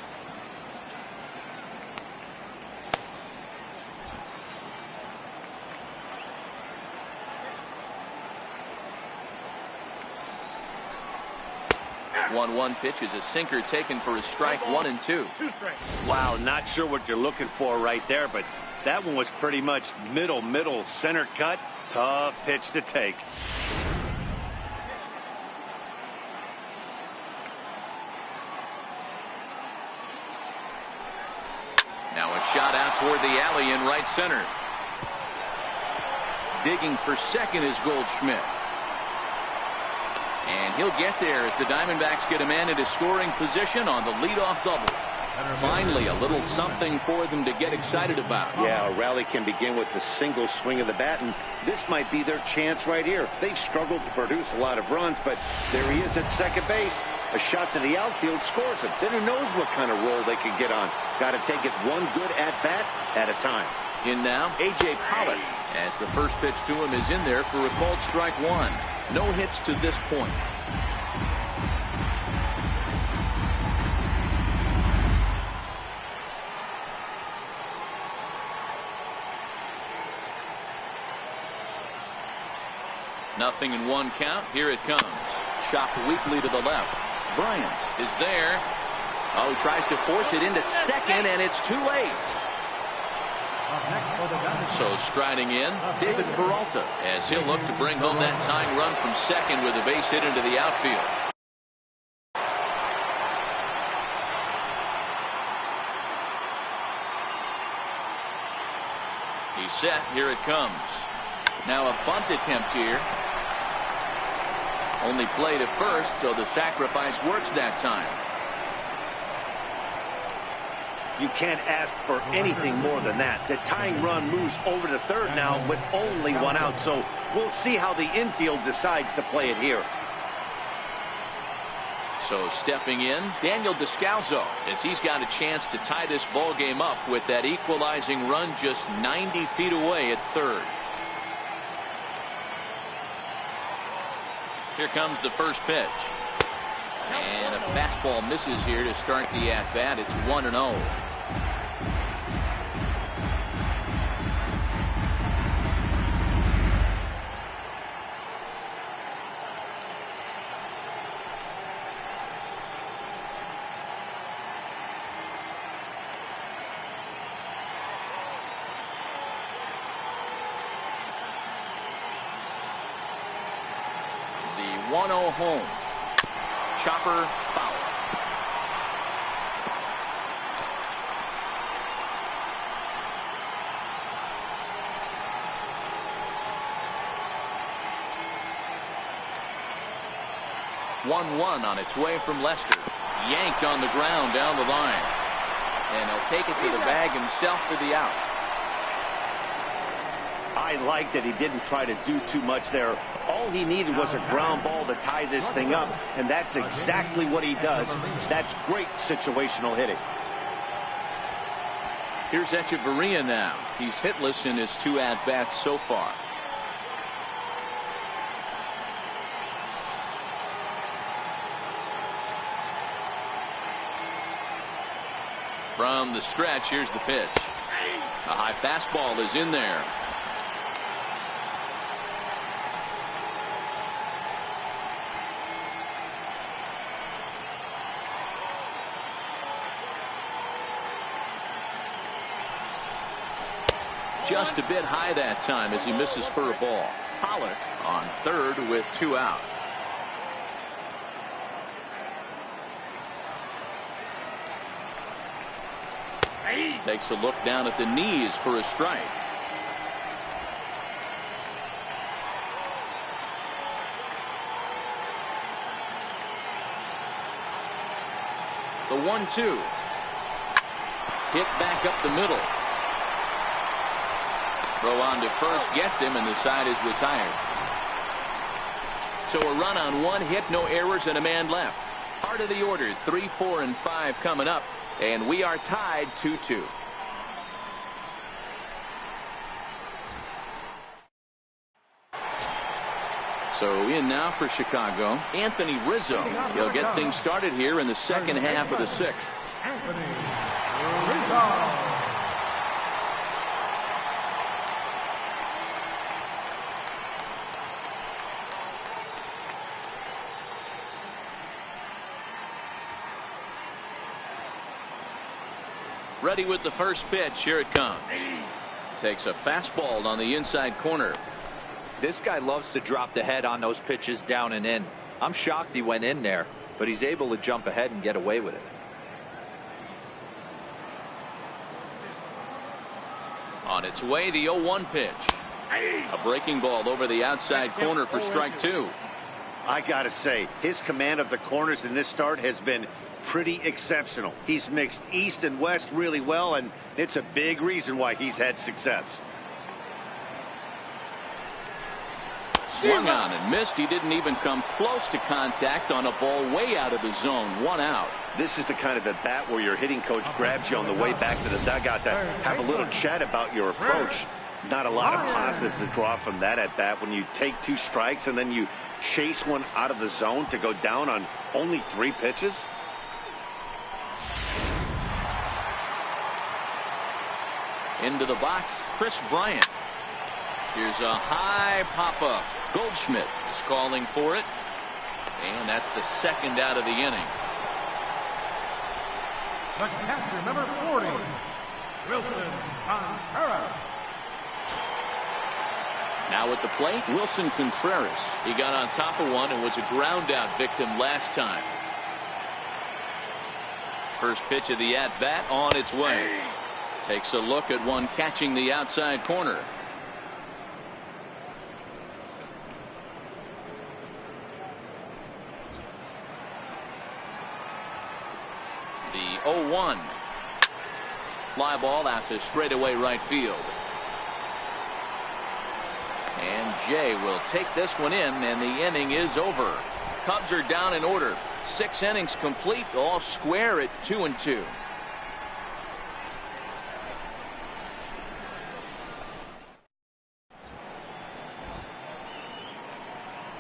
S1: One pitch is a sinker taken for a strike. 1 and 2.
S2: Wow, not sure what you're looking for right there, but that one was pretty much middle center cut. Tough pitch to take.
S1: Now a shot out toward the alley in right center. Digging for second is Goldschmidt. And he'll get there as the Diamondbacks get a man into scoring position on the leadoff double. Finally, a little something for them to get excited about.
S2: Yeah, a rally can begin with the single swing of the bat, and this might be their chance right here. They've struggled to produce a lot of runs, but there he is at second base. A shot to the outfield scores it. Then who knows what kind of roll they could get on. Got to take it one good at-bat at a time.
S1: In now, A.J. Pollock, as the first pitch to him is in there for a called strike one. No hits to this point. Nothing in one count. Here it comes. Chopped weakly to the left. Bryant is there. Oh, he tries to force it into second, and it's too late. So striding in, David Peralta, as he'll look to bring home that tying run from second with a base hit into the outfield. He's set. Here it comes. Now a bunt attempt here. Only play to first, so the sacrifice works that time.
S2: You can't ask for anything more than that. The tying run moves over to third now with only one out, so we'll see how the infield decides to play it here.
S1: So stepping in, Daniel Descalso, as he's got a chance to tie this ball game up with that equalizing run just 90 feet away at third. Here comes the first pitch. And a fastball misses here to start the at-bat. It's 1-0. The 1-0 home. Chopper foul. One on its way from Lester. Yanked on the ground down the line. And he'll take it to the bag himself for the out.
S2: I like that he didn't try to do too much there. All he needed was a ground ball to tie this thing up, and that's exactly what he does. That's great situational hitting.
S1: Here's Echeverria now. He's hitless in his 2 at-bats so far. From the stretch, here's the pitch. A high fastball is in there. Just a bit high that time as he misses for a ball. Pollock on third with 2 out. Takes a look down at the knees for a strike. The 1-2. Hit back up the middle. Throw on to first gets him, and the side is retired. So a run on 1 hit, no errors, and a man left. Part of the order, 3, 4, and 5 coming up, and we are tied 2-2. So in now for Chicago, Anthony Rizzo. He'll get things started here in the second half of the 6th.
S4: Anthony Rizzo.
S1: Ready with the first pitch. Here it comes. Takes a fastball on the inside corner.
S3: This guy loves to drop the head on those pitches down and in. I'm shocked he went in there, but he's able to jump ahead and get away with it.
S1: On its way, the 0-1 pitch. A breaking ball over the outside corner for strike two.
S2: I gotta say, his command of the corners in this start has been pretty exceptional. He's mixed east and west really well, and it's a big reason why he's had success.
S1: Swung on and missed. He didn't even come close to contact on a ball way out of the zone. 1 out.
S2: This is the kind of at bat where your hitting coach grabs you on the way back to the dugout to have a little chat about your approach. Not a lot of positives to draw from that at bat when you take 2 strikes and then you chase one out of the zone to go down on only 3 pitches.
S1: Into the box, Chris Bryant. Here's a high pop-up. Goldschmidt is calling for it. And that's the 2nd out of the inning.
S4: The catcher, number 40, Wilson Contreras.
S1: Now at the plate, Wilson Contreras. He got on top of one and was a ground-out victim last time. First pitch of the at-bat on its way. Takes a look at one catching the outside corner. The 0-1. Fly ball out to straightaway right field. And Jay will take this one in, and the inning is over. Cubs are down in order. 6 innings complete, all square at 2-2.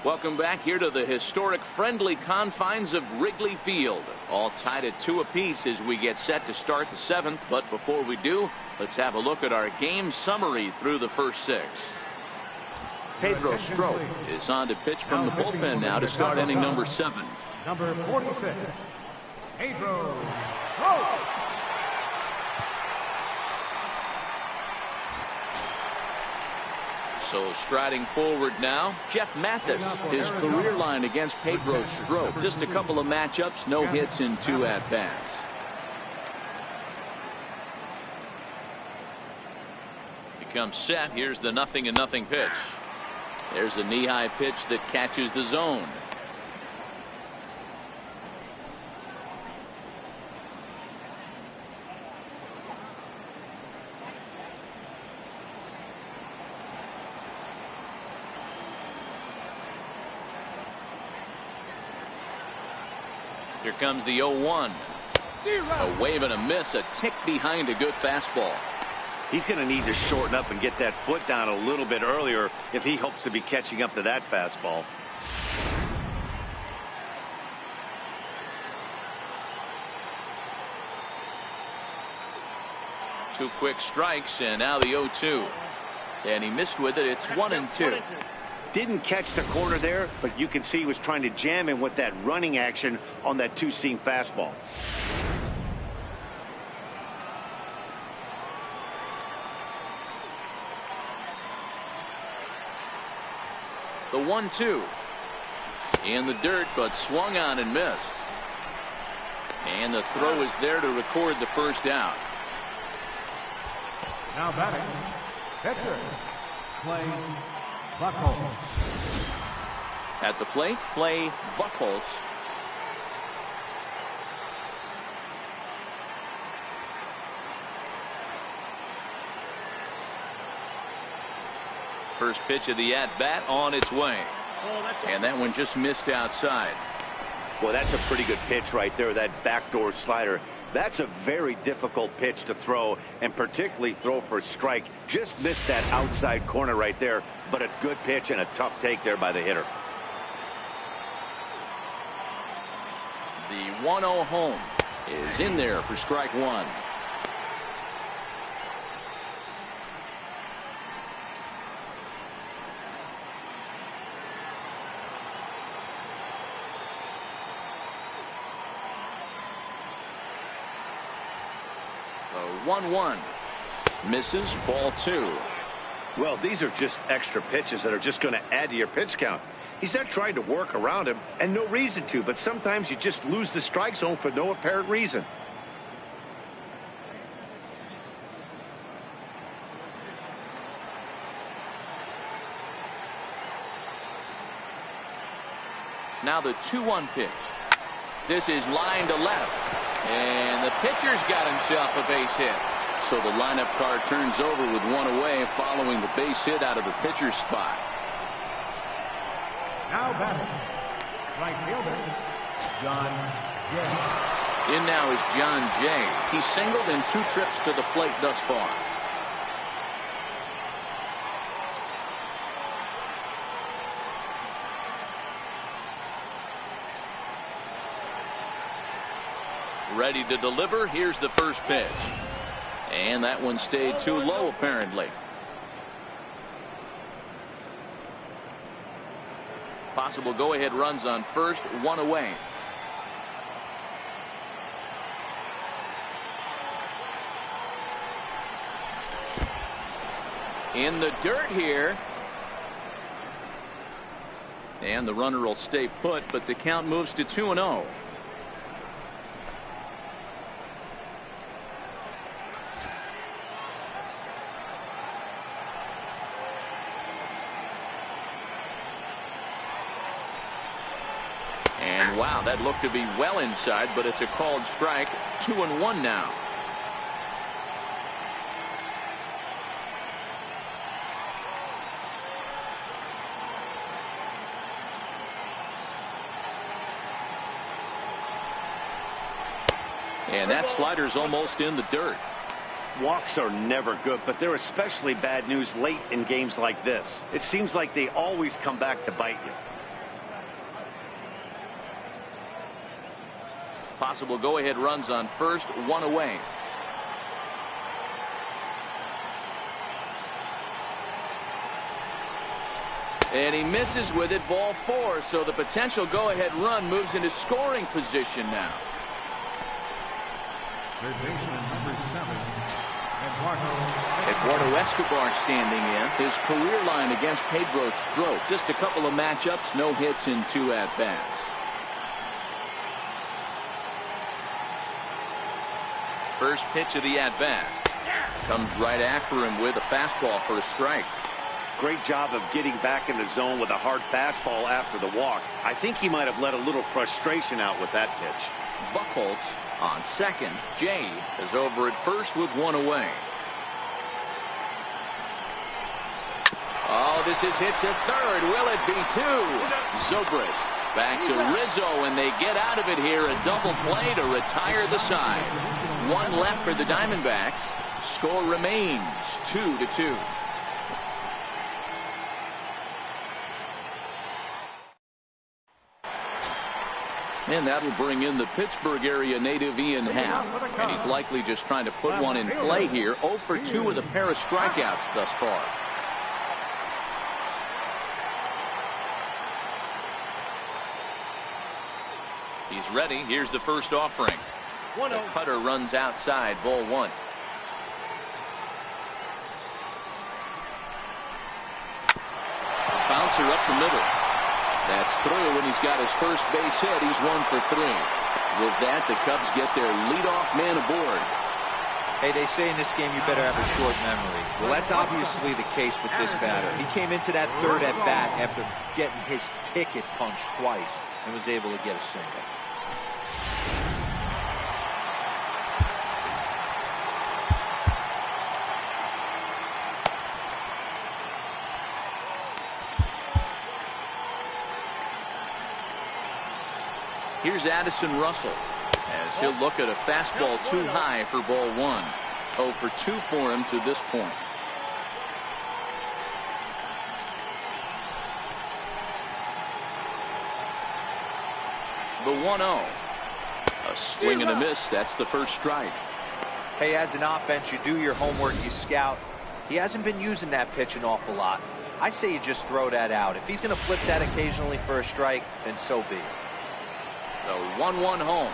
S1: Welcome back here to the historic friendly confines of Wrigley Field. All tied at 2 apiece as we get set to start the 7th. But before we do, let's have a look at our game summary through the first 6. Pedro Strop is on to pitch from the bullpen now to start inning number 7.
S4: Number 46, Pedro Strop.
S1: So striding forward now, Jeff Mathis. His career line against Pedro Strop. Just a couple of matchups, no hits in 2 at-bats. Becomes set. Here's the 0-0 pitch. There's a knee-high pitch that catches the zone. Here comes the 0-1. A wave and a miss, a tick behind a good fastball.
S2: He's going to need to shorten up and get that foot down a little bit earlier if he hopes to be catching up to that fastball.
S1: Two quick strikes, and now the 0-2. And he missed with it. It's 1-2.
S2: Didn't catch the corner there, but you can see he was trying to jam him with that running action on that 2-seam fastball.
S1: The 1-2 in the dirt, but swung on and missed. And the throw is there to record the first out.
S4: Now batting, pitcher, Clay Buchholz.
S1: At the plate, Clay Buchholz. First pitch of the at-bat on its way. And that one just missed outside.
S2: Well, that's a pretty good pitch right there, that backdoor slider. That's a very difficult pitch to throw, and particularly throw for a strike. Just missed that outside corner right there, but a good pitch and a tough take there by the hitter.
S1: The 1-0 home is in there for strike one. The 1-1 misses, ball 2.
S2: Well, these are just extra pitches that are just going to add to your pitch count. He's not trying to work around him, and no reason to, but sometimes you just lose the strike zone for no apparent reason.
S1: Now the 2-1 pitch. This is line to left. And the pitcher's got himself a base hit. So the lineup card turns over with one away following the base hit out of the pitcher's spot.
S4: Now batting, right fielder, John Jay.
S1: In now is John Jay. He's singled in 2 trips to the plate thus far. Ready to deliver. Here's the first pitch. And that one stayed too low, apparently. Possible go-ahead runs on first, 1 away. In the dirt here. And the runner will stay put, but the count moves to 2-0. And wow, that looked to be well inside, but it's a called strike. 2-1 now. And that slider's almost in the dirt.
S2: Walks are never good, but they're especially bad news late in games like this. It seems like they always come back to bite you.
S1: Possible go-ahead runs on first, 1 away. And he misses with it, ball 4. So the potential go-ahead run moves into scoring position now.
S4: Third baseman, number 7,
S1: Eduardo Escobar standing in. His career line against Pedro Strop. Just a couple of matchups, no hits in 2 at-bats. First pitch of the at-bat. Comes right after him with a fastball for a strike.
S2: Great job of getting back in the zone with a hard fastball after the walk. I think he might have let a little frustration out with that pitch.
S1: Buchholz on second. Jay is over at first with 1 away. Oh, this is hit to third. Will it be 2? Zobrist back to Rizzo, and they get out of it here. A double play to retire the side. 1 left for the Diamondbacks. Score remains 2-2. And that'll bring in the Pittsburgh area native Ian Happ. And he's likely just trying to put one in play here. 0 for 2 with a pair of strikeouts thus far. He's ready. Here's the first offering. The cutter runs outside, ball 1. Bouncer up the middle. That's through, and he's got his first base hit. He's 1 for 3. With that, the Cubs get their leadoff man aboard.
S3: Hey, they say in this game you better have a short memory. Well, that's obviously the case with this batter. He came into that third at bat after getting his ticket punched twice and was able to get a single.
S1: Here's Addison Russell as he'll look at a fastball too high for ball 1. 0 for 2 for him to this point. The 1-0. A swing and a miss. That's the first strike.
S3: Hey, as an offense, you do your homework, you scout. He hasn't been using that pitch an awful lot. I say you just throw that out. If he's going to flip that occasionally for a strike, then so be it.
S1: The 1-1 home.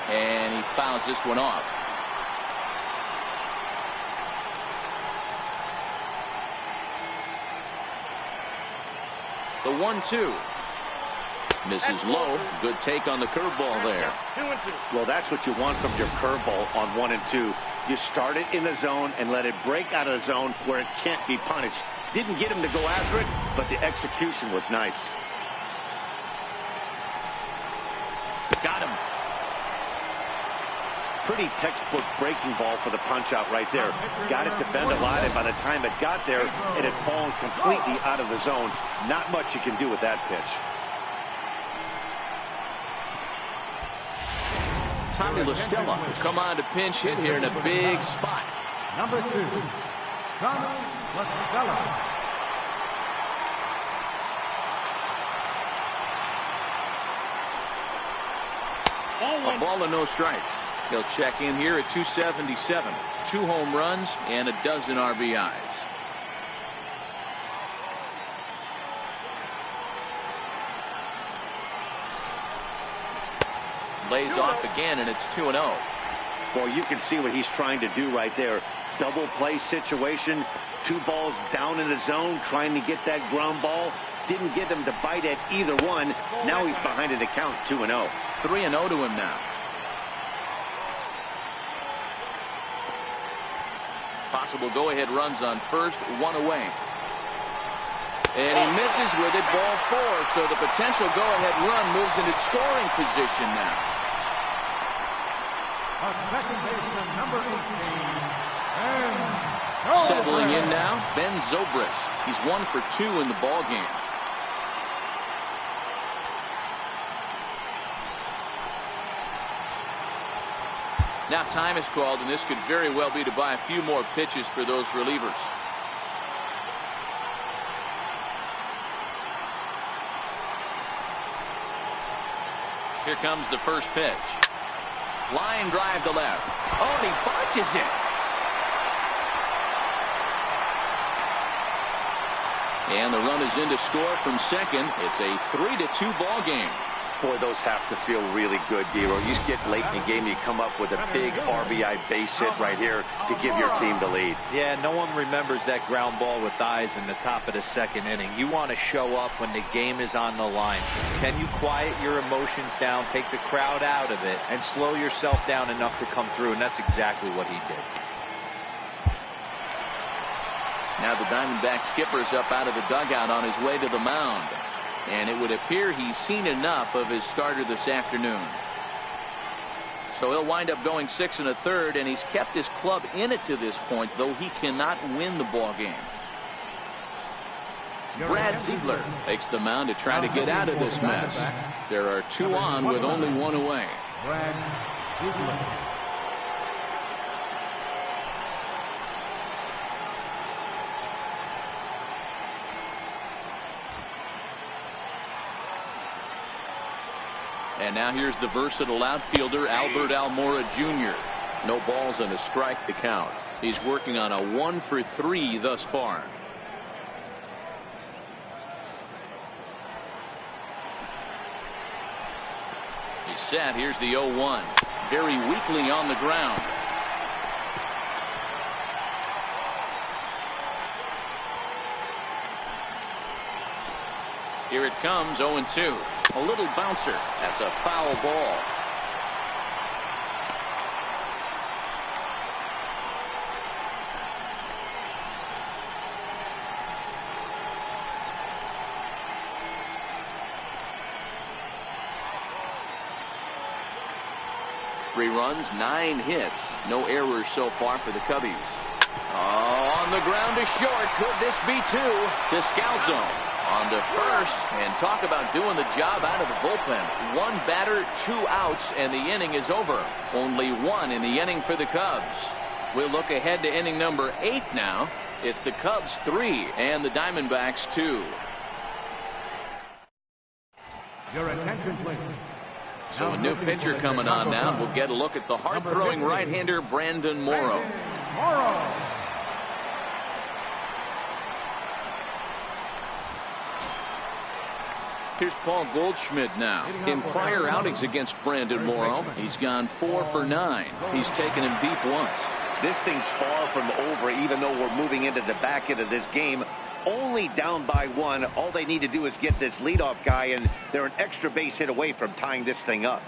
S1: And he fouls this one off. The 1-2. Misses low. Good take on the curveball there.
S5: 2-2.
S2: Well, that's what you want from your curveball on 1 and 2. You start it in the zone and let it break out of the zone where it can't be punished. Didn't get him to go after it, but the execution was nice.
S1: Got him.
S2: Pretty textbook breaking ball for the punch out right there. Got it to bend a lot, and by the time it got there, it had fallen completely out of the zone. Not much you can do with that pitch.
S1: Tommy La Stella will come on to pinch hit here in a big spot.
S4: Number 2, Tommy La Stella.
S1: A ball and no strikes. He'll check in here at 277. 2 home runs and a dozen RBIs. Lays off again, and it's 2-0.
S2: Well, you can see what he's trying to do right there. Double play situation. 2 balls down in the zone, trying to get that ground ball. Didn't get him to bite at either one. Now he's behind in the count, 2-0.
S1: 3-0 to him now. Possible go-ahead runs on first, 1 away. And he misses with it, ball 4. So the potential go-ahead run moves into scoring position now.
S4: Second baseman, number 18.
S1: Settling in now, Ben Zobrist. He's 1 for 2 in the ball game. Now time is called, and this could very well be to buy a few more pitches for those relievers. Here comes the first pitch. Line drive to left. Oh, and he bunches it. And the run is in to score from second. It's a 3-2 ball game.
S2: Boy, those have to feel really good, Dero. You get late in the game, you come up with a big RBI base hit right here to give your team the lead.
S3: Yeah, no one remembers that ground ball with eyes in the top of the second inning. You want to show up when the game is on the line. Can you quiet your emotions down, take the crowd out of it, and slow yourself down enough to come through? And that's exactly what he did.
S1: Now the Diamondback skipper's up out of the dugout on his way to the mound. And it would appear he's seen enough of his starter this afternoon. So he'll wind up going 6 1/3, and he's kept his club in it to this point, though he cannot win the ball game. Brad Ziegler takes the mound to try to get out of this mess. There are 2 on with only 1 away.
S4: Brad Ziegler.
S1: And now here's the versatile outfielder Albert Almora Jr. No balls and a strike to count. He's working on a 1 for 3 thus far. He's set. Here's the 0-1. Very weakly on the ground. Here it comes, 0-2. A little bouncer. That's a foul ball. Three runs, 9 hits. No errors so far for the Cubbies. Oh, on the ground to short. Could this be 2? Descalzo on to first, and talk about doing the job out of the bullpen. 1 batter, 2 outs, and the inning is over. Only 1 in the inning for the Cubs. We'll look ahead to inning number 8 now. It's the Cubs 3 and the Diamondbacks 2.
S4: Your attention, please.
S1: So a new pitcher coming on now. We'll get a look at the hard-throwing right-hander Brandon Morrow. Here's Paul Goldschmidt now. In prior outings against Brandon Morrow, he's gone 4 for 9. He's taken him deep once.
S2: This thing's far from over, even though we're moving into the back end of this game. Only down by 1. All they need to do is get this leadoff guy, and they're an extra base hit away from tying this thing up.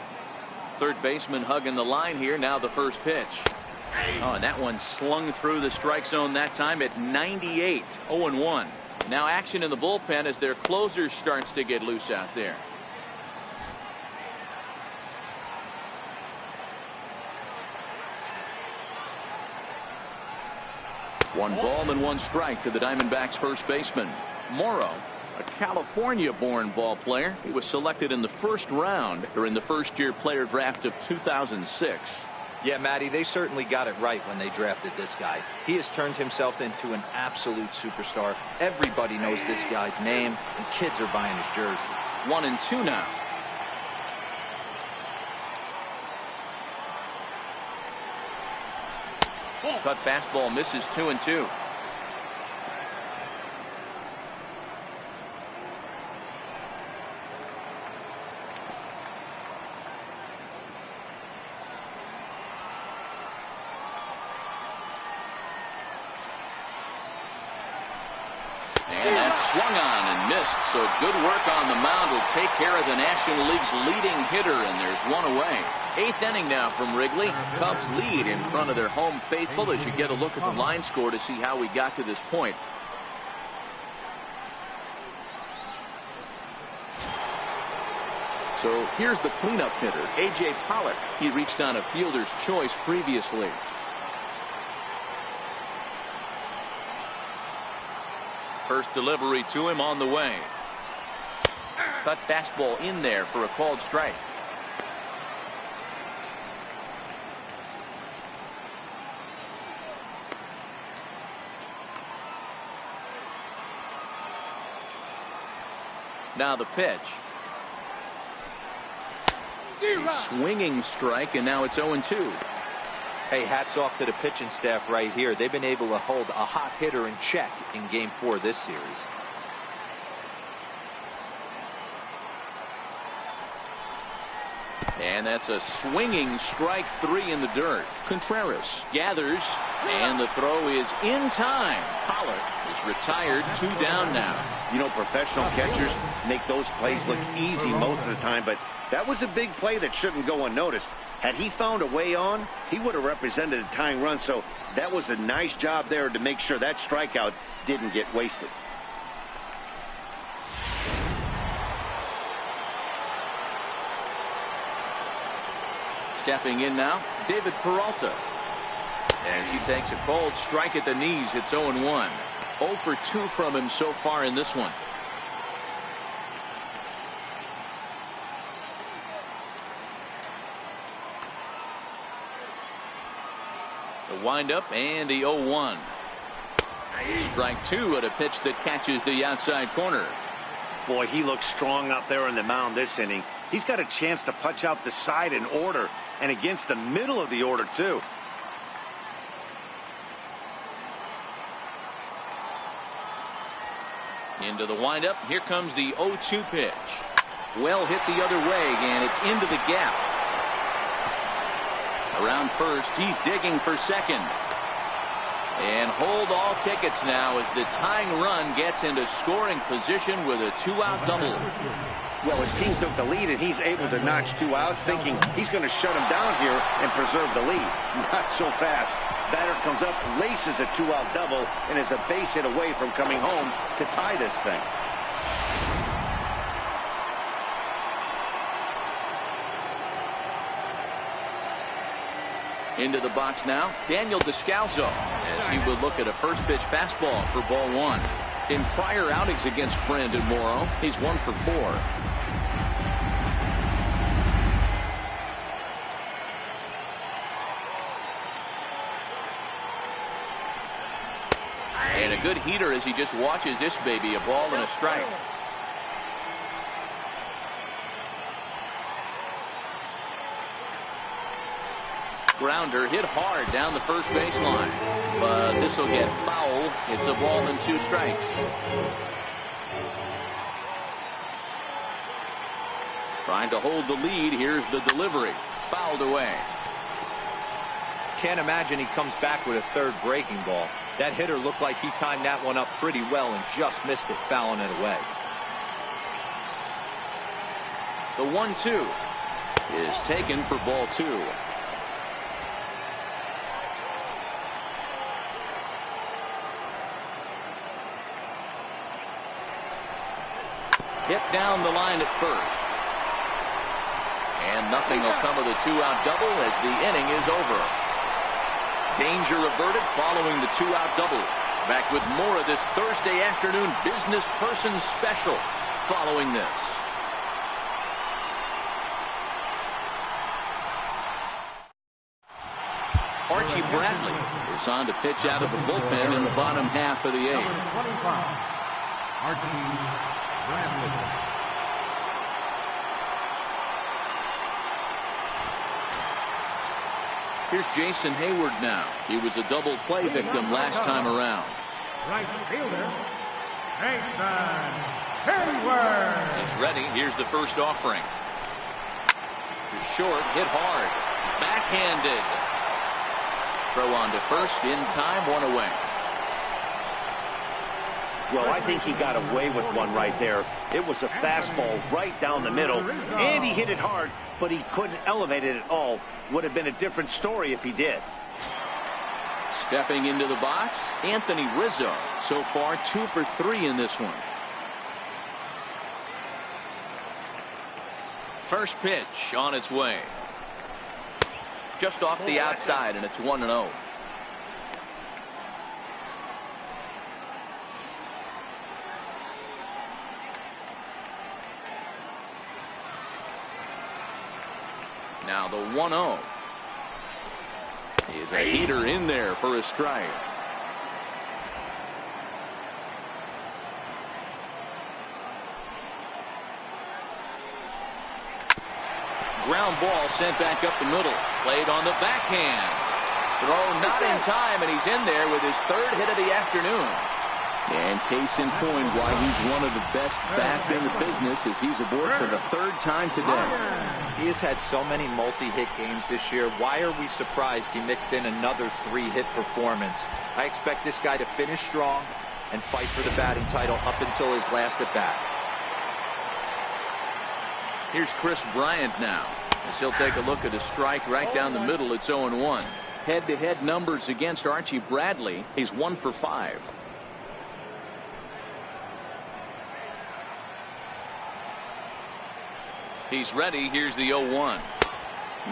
S1: Third baseman hugging the line here. Now the first pitch. Oh, and that one slung through the strike zone that time at 98. 0-1. Now action in the bullpen as their closer starts to get loose out there. One ball and one strike to the Diamondbacks first baseman. Morrow, a California-born ball player. He was selected in the first round during the first-year player draft of 2006.
S3: Yeah, Matty, they certainly got it right when they drafted this guy. He has turned himself into an absolute superstar. Everybody knows this guy's name, and kids are buying his jerseys.
S1: 1-2 now. Cut fastball misses 2-2. And that's swung on and missed. So good work on the mound will take care of the National League's leading hitter, and there's one away. 8th inning now from Wrigley. Cubs lead in front of their home faithful as you get a look at the line score to see how we got to this point. So here's the cleanup hitter, A.J. Pollock. He reached on a fielder's choice previously. First delivery to him on the way. Cut fastball in there for a called strike. Now the pitch. A swinging strike, and now it's 0-2.
S3: Hey, hats off to the pitching staff right here. They've been able to hold a hot hitter in check in Game 4 this series.
S1: And that's a swinging strike 3 in the dirt. Contreras gathers, and the throw is in time. Pollock is retired, 2 down now.
S2: You know, professional catchers make those plays look easy most of the time, but that was a big play that shouldn't go unnoticed. Had he found a way on, he would have represented a tying run, so that was a nice job there to make sure that strikeout didn't get wasted.
S1: Stepping in now, David Peralta. As he takes a cold strike at the knees, it's 0-1. 0 for 2 from him so far in this one. The windup and the 0-1. Strike 2 at a pitch that catches the outside corner.
S2: Boy, he looks strong out there on the mound this inning. He's got a chance to punch out the side in order, and against the middle of the order, too.
S1: Into the windup. Here comes the 0-2 pitch. Well hit the other way, and it's into the gap. Around first, he's digging for second. And hold all tickets now as the tying run gets into scoring position with a 2-out double.
S2: Well, his team took the lead, and he's able to notch 2 outs, thinking he's going to shut him down here and preserve the lead. Not so fast. Batter comes up, laces a 2-out double, and is a base hit away from coming home to tie this thing.
S1: Into the box now, Daniel Descalso, as he will look at a first pitch fastball for ball 1. In prior outings against Brandon Morrow, he's 1 for 4. And a good heater as he just watches this baby, a ball and a strike. Grounder hit hard down the first baseline, but this will get foul. It's a ball and 2 strikes. Trying to hold the lead. Here's the delivery, fouled away.
S3: Can't imagine he comes back with a third breaking ball. That hitter looked like he timed that one up pretty well and just missed it, fouling it away.
S1: The 1-2 is taken for ball 2. Hit down the line at first. And nothing will come of the 2-out double as the inning is over. Danger averted following the 2-out double. Back with more of this Thursday afternoon business person special following this. Archie Bradley is on to pitch out of the bullpen in the bottom half of the eighth.
S4: Number 25, Archie Bradley.
S1: Here's Jason Hayward now. He was a double play victim last time around.
S4: Right fielder, Jason Hayward.
S1: He's ready. Here's the first offering. Short, hit hard. Backhanded. Throw on to first in time, one away.
S2: Well, I think he got away with one right there. It was a fastball right down the middle, and he hit it hard, but he couldn't elevate it at all. Would have been a different story if he did.
S1: Stepping into the box, Anthony Rizzo. So far, 2 for 3 in this one. First pitch on its way. Just off the outside, and it's 1-0. Now the 1-0 is a heater in there for a strike. Ground ball sent back up the middle. Played on the backhand. Throw not in time, and he's in there with his 3rd hit of the afternoon. And case in point why he's one of the best bats in the business is he's aboard for the 3rd time today.
S3: He has had so many multi-hit games this year. Why are we surprised he mixed in another 3-hit performance? I expect this guy to finish strong and fight for the batting title up until his last at bat.
S1: Here's Chris Bryant now, as he'll take a look at a strike right down the middle. It's 0-1. Head-to-head numbers against Archie Bradley. He's 1 for 5. He's ready. Here's the 0-1.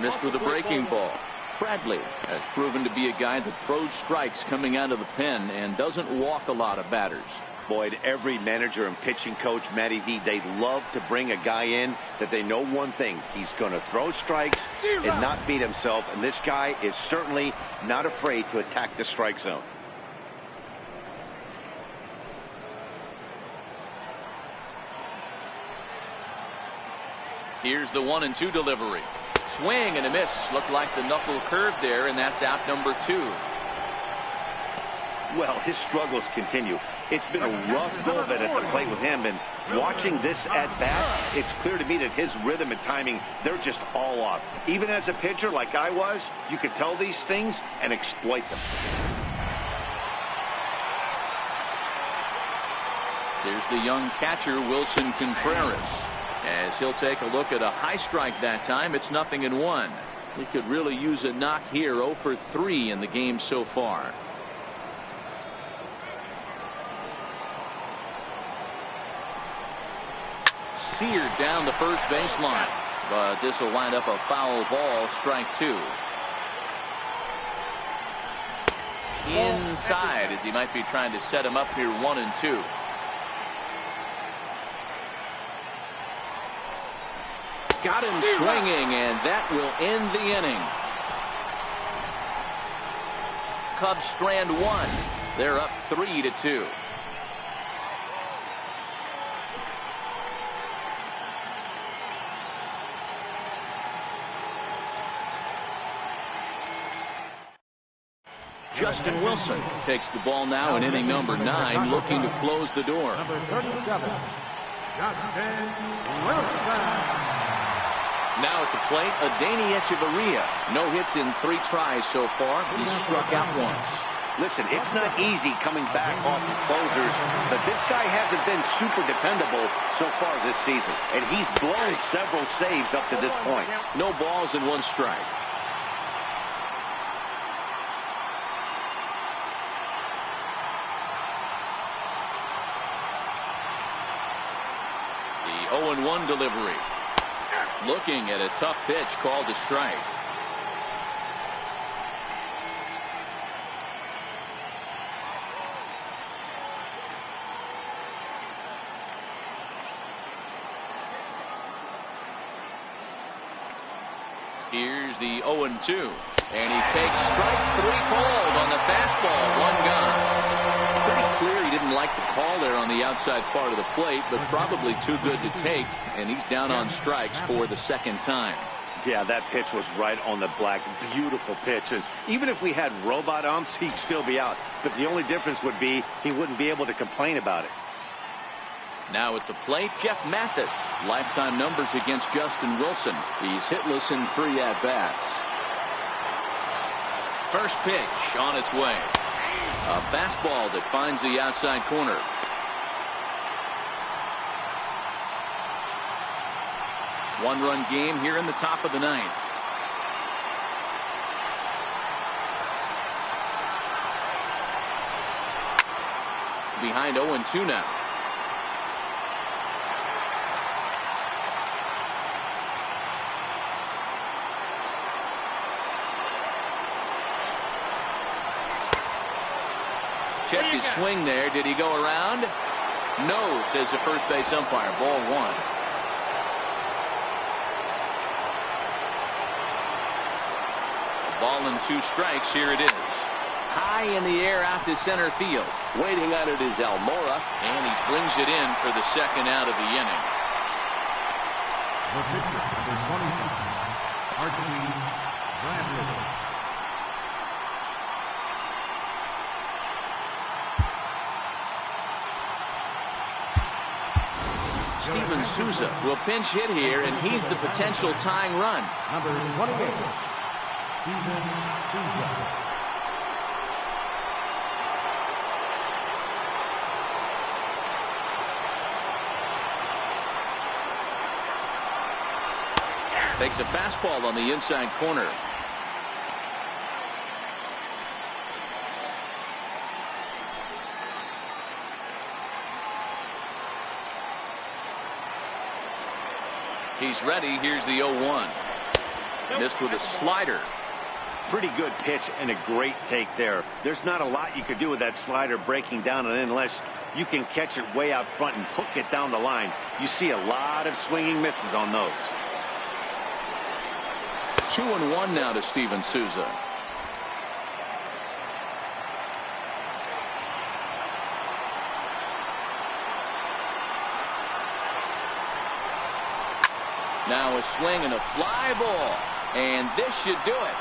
S1: Missed with a breaking ball. Bradley has proven to be a guy that throws strikes coming out of the pen and doesn't walk a lot of batters.
S2: Boyd, every manager and pitching coach, Matty V, they love to bring a guy in that they know one thing. He's going to throw strikes and not beat himself, and this guy is certainly not afraid to attack the strike zone.
S1: Here's the 1-2 delivery. Swing and a miss. Looked like the knuckle curve there, and that's out number 2.
S2: Well, his struggles continue. It's been a rough go of it at the plate with him, and watching this at bat, it's clear to me that his rhythm and timing, they're just all off. Even as a pitcher like I was, you could tell these things and exploit them.
S1: There's the young catcher, Wilson Contreras, as he'll take a look at a high strike that time. It's 0-1. He could really use a knock here. 0 for 3 in the game so far. Seared down the first baseline, but this will wind up a foul ball. Strike 2. Inside, as he might be trying to set him up here. 1-2. Got him swinging, and that will end the inning. Cubs strand 1. They're up 3-2. Justin Wilson takes the ball now in inning number 9, looking to close the door.
S4: Number 37, Justin Wilson.
S1: Now at the plate, Adeiny Echeverria. No hits in 3 tries so far. He struck out once.
S2: Listen, it's not easy coming back off the closers, but this guy hasn't been super dependable so far this season, and he's blown several saves up to this point.
S1: No balls and 1 strike. The 0-1 delivery. Looking at a tough pitch called a strike. Here's the 0-2. And he takes strike 3 called on the fastball. 1 gone. Pretty clear he didn't like the call there on the outside part of the plate, but probably too good to take. And he's down on strikes for the 2nd time.
S2: Yeah, that pitch was right on the black. Beautiful pitch. And even if we had robot umps, he'd still be out. But the only difference would be he wouldn't be able to complain about it.
S1: Now at the plate, Jeff Mathis. Lifetime numbers against Justin Wilson. He's hitless in 3 at-bats. First pitch on its way. A fastball that finds the outside corner. One-run game here in the top of the 9th. Behind 0-2 now. Checked his swing there. Did he go around? No, says the first base umpire. Ball 1. Ball and 2 strikes. Here it is. High in the air out to center field. Waiting on it is Almora. And he brings it in for the 2nd out of the inning.
S4: The pitcher, number 25, Archie Bradley.
S1: Steven Souza will pinch hit here, and he's the potential tying run.
S4: Number 28, Steven Souza.
S1: Takes a fastball on the inside corner. He's ready. Here's the 0-1. Missed with a slider.
S2: Pretty good pitch and a great take there. There's not a lot you could do with that slider breaking down and in unless you can catch it way out front and hook it down the line. You see a lot of swinging misses on those.
S1: 2-1 now to Steven Souza. Now a swing and a fly ball. And this should do it.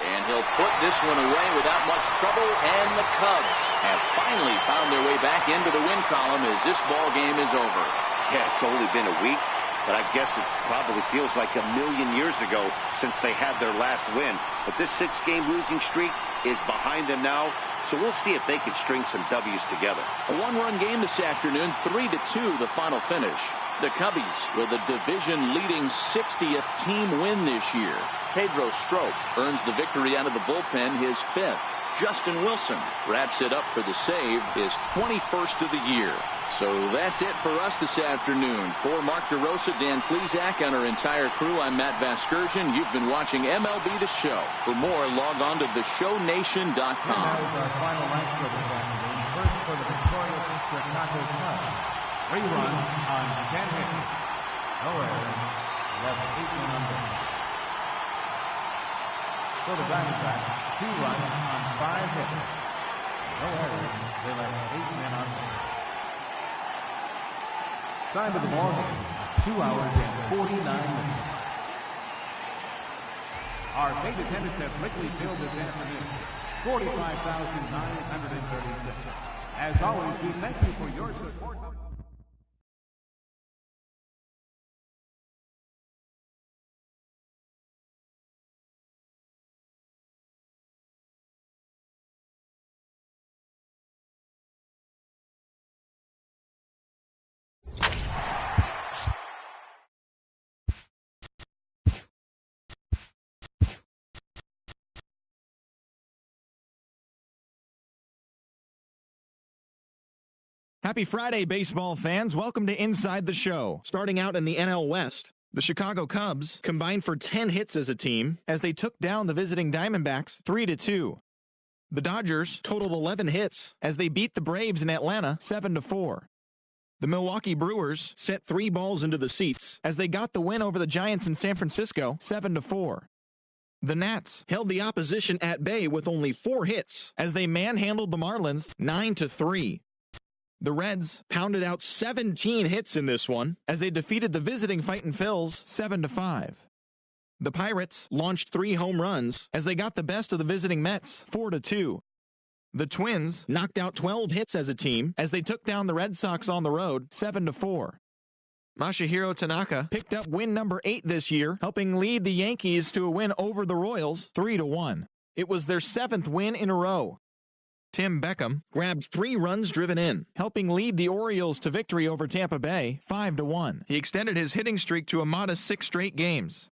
S1: And he'll put this one away without much trouble. And the Cubs have finally found their way back into the win column as this ball game is over.
S2: Yeah, it's only been a week, but I guess it probably feels like a million years ago since they had their last win. But this 6-game losing streak is behind them now. So we'll see if they can string some W's together.
S1: A 1-run game this afternoon, 3-2 the final finish. The Cubbies with a division-leading 60th team win this year. Pedro Strop earns the victory out of the bullpen, his 5th. Justin Wilson wraps it up for the save, his 21st of the year. So that's it for us this afternoon. For Mark DeRosa, Dan Plesac, and our entire crew, I'm Matt Vasgersian. You've been watching MLB The Show. For more, log on to theshownation.com.
S4: That is our final match for this afternoon. First for the victorious Chicago Cubs. 3 runs on 10 hits. No errors. Left 8 men on base. For the Diamondbacks, 2 runs on 5 hits. No errors. They left 8 men on base. Time of the ball game, 2 hours and 49 minutes. Our paid attendance at Wrigley Field this afternoon, 45,936. As always, we thank you for your support.
S6: Happy Friday, baseball fans. Welcome to Inside the Show. Starting out in the NL West, the Chicago Cubs combined for 10 hits as a team as they took down the visiting Diamondbacks 3-2. The Dodgers totaled 11 hits as they beat the Braves in Atlanta 7-4. The Milwaukee Brewers sent 3 balls into the seats as they got the win over the Giants in San Francisco 7-4. The Nats held the opposition at bay with only 4 hits as they manhandled the Marlins 9-3. The Reds pounded out 17 hits in this one as they defeated the visiting Fightin' Phils 7-5. The Pirates launched 3 home runs as they got the best of the visiting Mets 4-2. The Twins knocked out 12 hits as a team as they took down the Red Sox on the road 7-4. Masahiro Tanaka picked up win number 8 this year, helping lead the Yankees to a win over the Royals 3-1. It was their 7th win in a row. Tim Beckham grabbed 3 runs driven in, helping lead the Orioles to victory over Tampa Bay 5-1. He extended his hitting streak to a modest 6 straight games.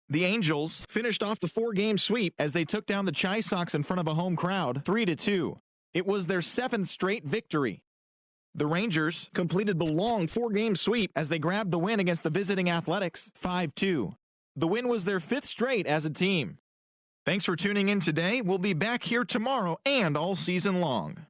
S6: The Angels finished off the 4-game sweep as they took down the Chi Sox in front of a home crowd 3-2. It was their 7th straight victory. The Rangers completed the long 4-game sweep as they grabbed the win against the visiting Athletics 5-2. The win was their 5th straight as a team. Thanks for tuning in today. We'll be back here tomorrow and all season long.